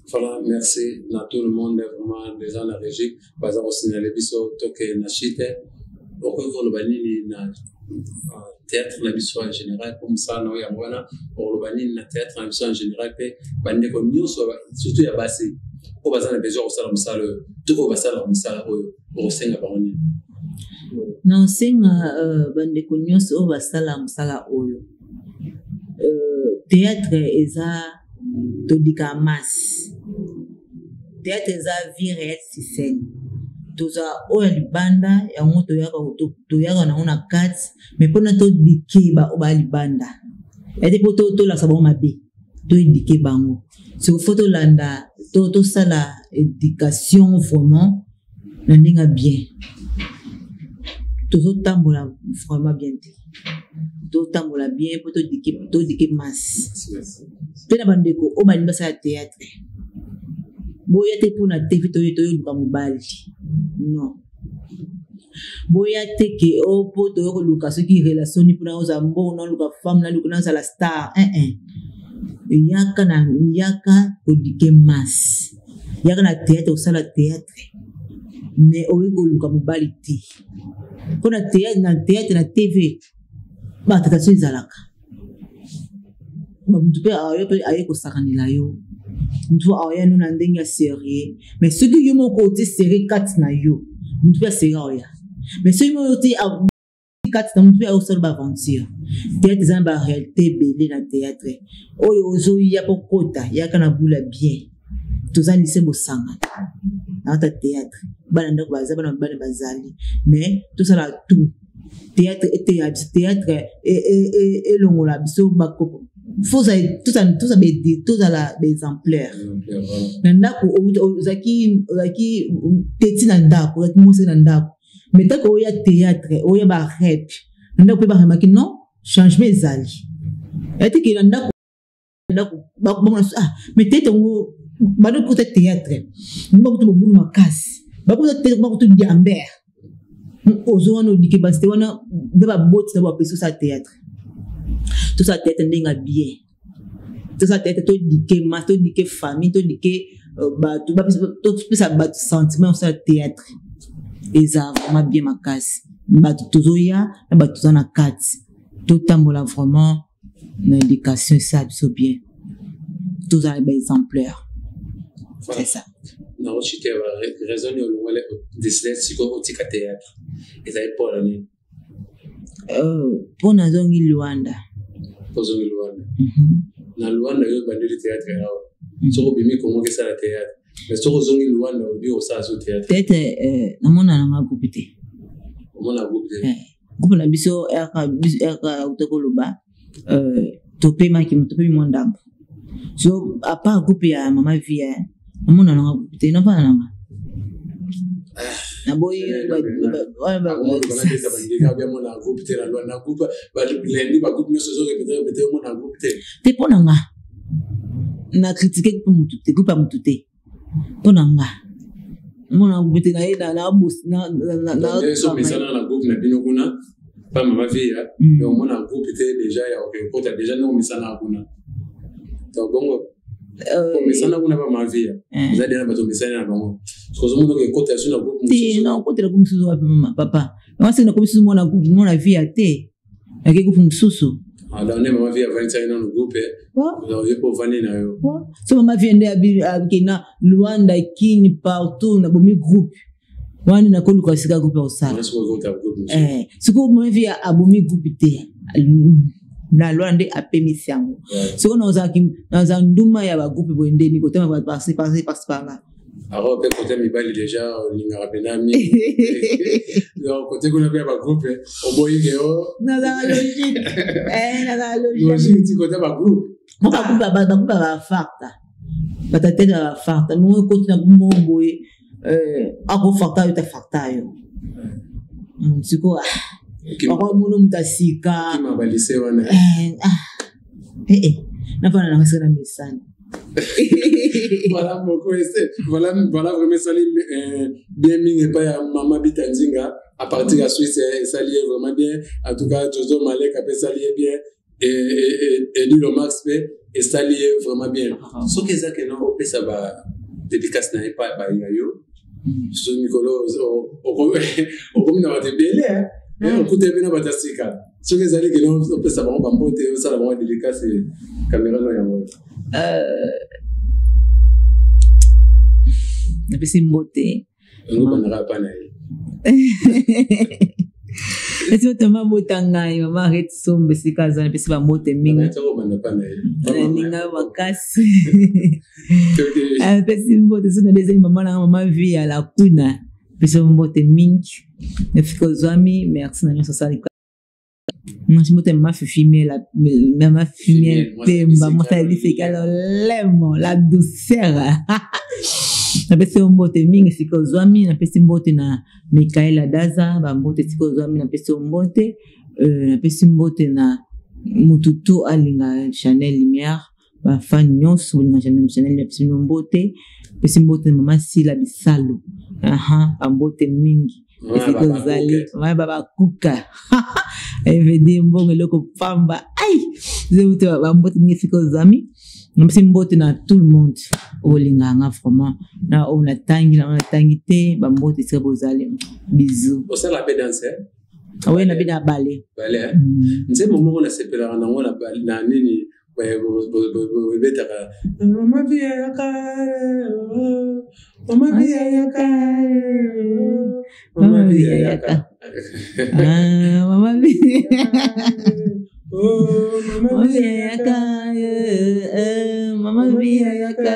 [SPEAKER 1] Voilà, merci à tout le monde vraiment des gens de la régie baza ko signaler biso toke na chite okoko lo banini na théâtre na biso en général comme ça na ya mwana lo banini na théâtre na biso en général pe bande ko nyonso surtout ya basi o bazana besoin ko sala musala to ko basala musala oyo o senga baroni
[SPEAKER 2] na senga bande ko nyonso o basala musala oyo théâtre eza todika mas théâtre eza vie réelle si scène toza oya libanda yango toyaka nango na kati mais mpona todike ba libanda ete po tolakisa bango mabe toedike bango soko fo tolanda tosala éducation vraiment na ndenge bien tozotambola vraiment bien te totambola bien po todike masse mpe na bandeko oyo balingi basala théâtre boya te mpona tv toyoluka mobali non boya te ke o po toyokoluka soki relation ni mpona ozala mbongo naoluka femme naluka nazala star yaka kodike masse yaka na théâtre osala théâtre mais oyi koluka mobali te mpona théâtre na tv batentation ezalaka bamutu mpe aye kosakanela yo mutu aoya no na ndenge ya serie mais soki yo moko oti serie kati na yo mutu mpe aserie aoya mais soki moko oti kati na mutu mpe aosala baaventure théâtre eza na baréalité ebele na théâtre oyo ozoya mpo kota yaka na bula bien toza lise bosangana naata théâtre bana ndako baza bana mibale bazali mais tosala tout théâtre elongola biso bakopo tozala baexemplaire na ndako ozalaki teti na ndako ozalaki mwasi na ndako mais ntako oya théâtre oya barep na ndako mpe baremaki non changement ezali etiki na ndako mais tete yango badokota théâtre bakuta mobulu makasi bakuta diambert ozo wana odike basi te wana nde baboti na bapesi osala théâtre tosala théâtre ndenge bien tosala théâtre todike mas todike famille todike bato topesa bato sentiment osala théâtre eza vraiment bien makasi bato tozoya na bato toza na kati totambola vraiment na éducation esala biso bien tozala baexemplaire c'est ça.
[SPEAKER 1] Non, je suis raisonné au loin décidé si on tika théâtre et ça est pour l'année
[SPEAKER 2] pour nazongi Luanda
[SPEAKER 1] na Luanda yo bandeli théâtre là soko bimi Congo ke ça la théâtre mais soko zongi Luanda obi o ça au théâtre
[SPEAKER 2] peut-être na mona na groupe te
[SPEAKER 1] mona groupe te
[SPEAKER 2] groupe na biso eka utokoloba topema ki mutope mondambo so à part groupe ya mama vie na mona na groupe te na pa na na boy ba groupe te na groupe ba lendi ba groupe nyonso zo répéter mona groupe te pona nga na critiquer pour mututé groupe mututé pona nga mona groupe te na boss na
[SPEAKER 1] so mesana na groupe na bino kuna pas mama vie donc mona groupe te déjà ya OK ko ta déjà no mesana kuna donc bongo mesana kuna ba mama vie za dena bato mesana na bongo parce que monde ke ko ta suna groupe mususu na ko ta groupe mususu wa mama papa moi c'est na ko mususu mona groupe mona vie te ya ke groupe mususu alors ne mama vie a 25 dans le groupe alors il faut venir na yo so mama vie nde abikena Luanda kini partout na bomi groupe wani na kolu kwa sika groupe osala siko mama vie abomi groupe te na Luanda apemisi yango siko na za nduma ya ba groupe boendeni ko tema ba passer par là alors peut côté mibali déjà linga rapena mi donc côté qu'on a bien ba groupe au boyige na la logique na la logique tu côté ba groupe ba groupe ba farta ba tete ba farta nous côté na boye ako farta yo ta farta yo siko ako muno mutasika kima balise wana na fana na kasana misani voilà beaucoup voilà vraiment ça bien mine pas ya mama bitanzinga à partir de Suisse ça lié vraiment bien en tout cas Jojo Malek a ça lié bien et Lilo Max et ça lié vraiment bien ce que ça que non on peut ça va dédicace na pas yo so Nicolas au comme na va bien on coûte bien na batasika ce que ça que non on peut ça va on bombote ça la vraiment dédicace caméra no yango na pesi mbote ngobana pa na esi otama botanga mama arrête sombe sikaza na pesi ba mbote mingi ngobana pa na ninga bakasi pesi mbote sona deuxième mama vie à la kuna pesi mbote mingi nafika zami merci na nyoso sali moi je m'aime ma femelle temba moi ça dit c'est la douceur na pesi mbote mingi siko zwami na pesi mbote na Mikaela Daza ba mbote siko zwami na pesi mbote na pesi mbote na mututu alinga Chanel Lumière ba fan nyonso alinga Chanel na pesi mbote mama Sila Bisalo ba mbote mingi siko zali baba kuka evedi mbongo loko pamba ai zeute ba mbote mingi siko zami Nous mbote na tout le monde olinganga vraiment na on a tangi te ba mbote se bozali bisous o ça la pe danser oui na bina balé nze momo na sepela na ngona balé na nini beta mama vie yaka mama vie yaka mama vie yaka mama vie oh mama vie yaka mama vie yaka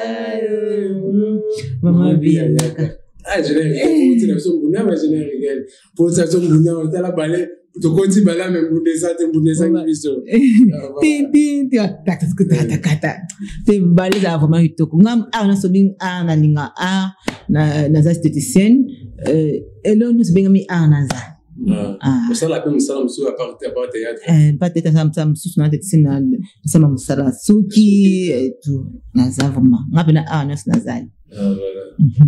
[SPEAKER 1] mama vie yaka je l'ai dit la personne bonne mais je n'ai rien pour ça son bonne on t'a la balé to konti bala me bonne ça biso tin ta te balé za vraiment itoko ngam na sobing na linga na za esthéticienne et là nous bien mi na za ça la peine ça monsieur à part théâtre peut-être ça monsieur na esthéticienne ça ma musala suki et tout na za vraiment ngapena na za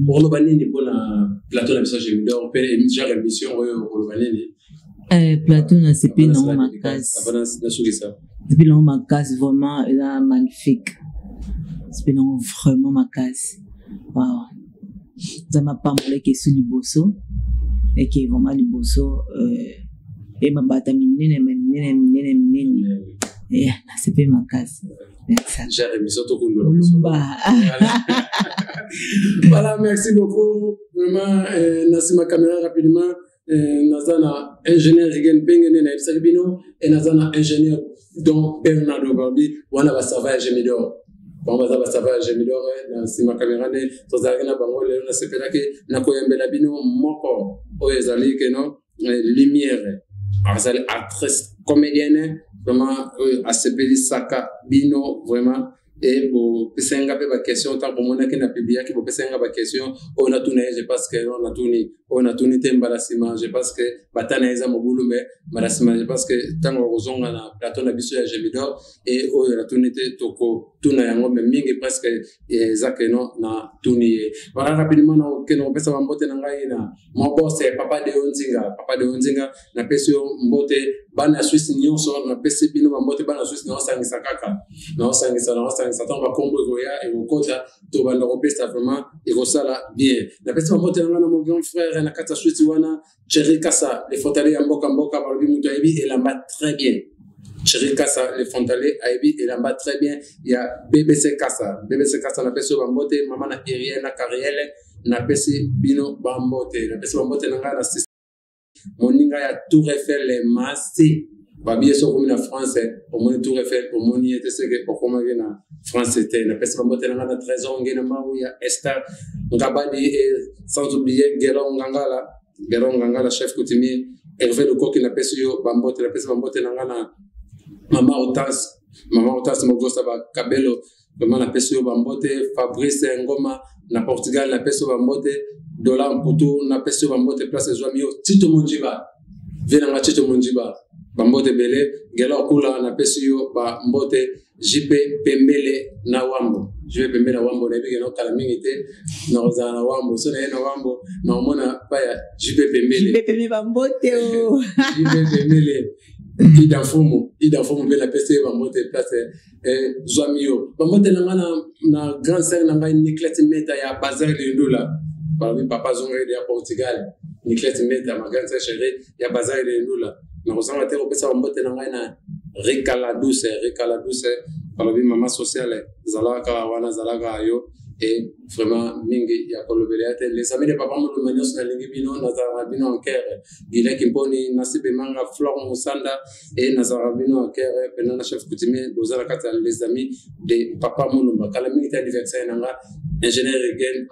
[SPEAKER 1] pour le banini pour la plateau de message de on peut déjà émission pour le banini plateau na c'est pas non ma case c'est pas non ma case vraiment là magnifique c'est pas non vraiment ma case waouh ça m'a pas mal que sur le bosso et qui vraiment le bosso et ma bata minene et c'est pas ma case j'ai émission tout voilà, merci beaucoup. Vraiment, Nassima caméra rapidement. Nazana ingénieur Rigen Pengene na Ibsalibino et Nazana ingénieur donc Bernardo Barbi. Wana va savoir Gemidor. bon baza basava Gemidor na sima caméra ne tozalaki na bango lelo nasepelaki na koyembela bino moko oyo ezali keno lumière azali actrice comédienne vraiment asepelisaka bino vraiment et bo pesenga pe ba question tant pour mona ki na publia ki bo pesenga ba question on a tourné je pense que on a tourné tembala sima je pense que batana eza mobulu mais marasima je pense que tango kozonga na plateau na biso ya Gemidor et on a tourné toko tuna yango mais mingi presque ezake no na tourné voilà rapidement na keno pesa mbote na ngai na mon boss papa de Onzinga na peso mbote bana Suisse nyonso na pesi bino mbote bana Suisse na osangisa kaka na osangisa Satan va combo et au kota to banda kopesa vraiment et kosala bien na pesa mbote na mon grand frère na kata Suisse wana Chéri Kassa les Fontalais mboka balobi mutu aibi et lamba très bien Chéri Kassa les Fontalais aibi et lamba très bien il y a BBC Kassa na pesa mbote mama na Iriel na Cariel na pesi bino bambote na pesa mbote na ngana moninga ya Tour Eiffel les Massé babie so comme na France au moins Tour Eiffel au moins était ce que pour comment na France était na pesa mbote na ngana trésor ngena mawu ya Esther ngabadi et sans oublier Geron Ngangala chef coutumier Hervé Le Coq na pesa yo bambote na pesa mbote na ngana mama Otas mogosa ba Kabelo vraiment na pesa yo bambote Fabrice Ngoma na Portugal na pesa bambote Dollar Mputu na pesa bambote place Joamio Tito Monjiba vena nga Tito Monjiba bambote bele gelo kula na pesa yo bambote JP Pembele na Wambo na bige no kala mingi te na ozana Wambo so na Wambo na mona pa ya JP Pembele
[SPEAKER 2] bambote o
[SPEAKER 1] JP Pembele ida fumu bela pesa bambote place Joamio bambote na grand sœur na ngai Nicolas Meta ya Bazar de Ndula parmi papa zonga de Portugal Nicolas Meta ma grande sœur chérie ya Bazar de Ndula na kozanga te kopesa bambote na ngai na Ricala Douce parmi mama sociale zalaka yo et vraiment mingi ya kolobelete les amis de papa mo manios na lingi bino na zarabino en cœur Guilek Imponi Nasibe Manga Flor Musanda et Nazarabino en cœur penana chef coutumier dozala kata les amis de papa mo kala mingi ta anniversaire nanga ingénieur Regen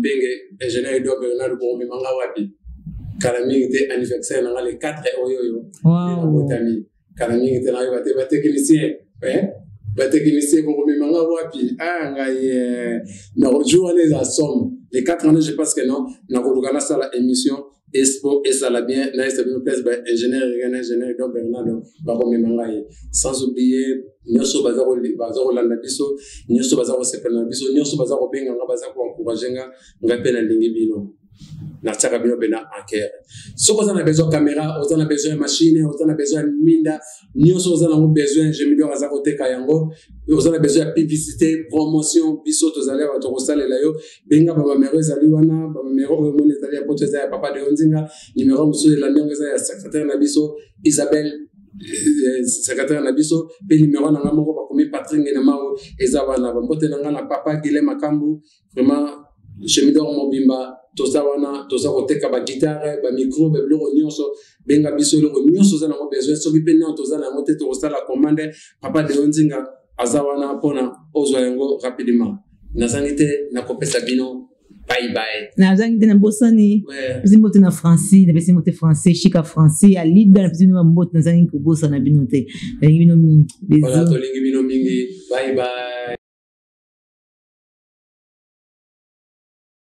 [SPEAKER 1] Benge ingénieur do Bernard Bombe Manga wapi kala mingi te anniversaire nanga le 4 oyoyo botami kala mingi te na ba technicien ba technicien pour me manga wapi ngai na rejoindre les assom les 4 ans je pense que non na kolukana sala émission Expo et ça la bien na estabino place ba ingénieur do Bernardo ba ko me manga sans oublier nyoso bazaro landa biso nyoso bazaro sepena biso nyoso bazaro benga nga bazako encourager nga pena lingi bino na tsaka bino bena enquête soko za na besoin caméra oza na besoin machine oza na besoin minda nyoso oza na besoin Gemidor aza koteka yango oza na besoin publicité promotion biso tozali ba to kosalela yo benga ba mamero ezali wana ba mamero oyo mona ezali ya poto ya papa de Onzinga numéro muso la ndenge za ya secrétaire na biso Isabelle secrétaire na biso pe numéro na ngamo ba komi Patrick na mawo eza wana ba mbote na papa Guilhem Makambu vraiment Gemidor mobimba toza wana toza koteka ba guitare ba micro ba biloko nyonso benga biso loko nyonso za na besoin soki pe na toza na mote to kosala commande papa de Onzinga aza wana pona ozwa yango rapidement nazangi te na kopesa bino bye
[SPEAKER 2] nazangi te na bosani pesi mbote na français na pesi mbote français chika français ya lida na pesi mbote nazangi kobosana bino te lingi bino mingi
[SPEAKER 1] voilà to lingi bino mingi bye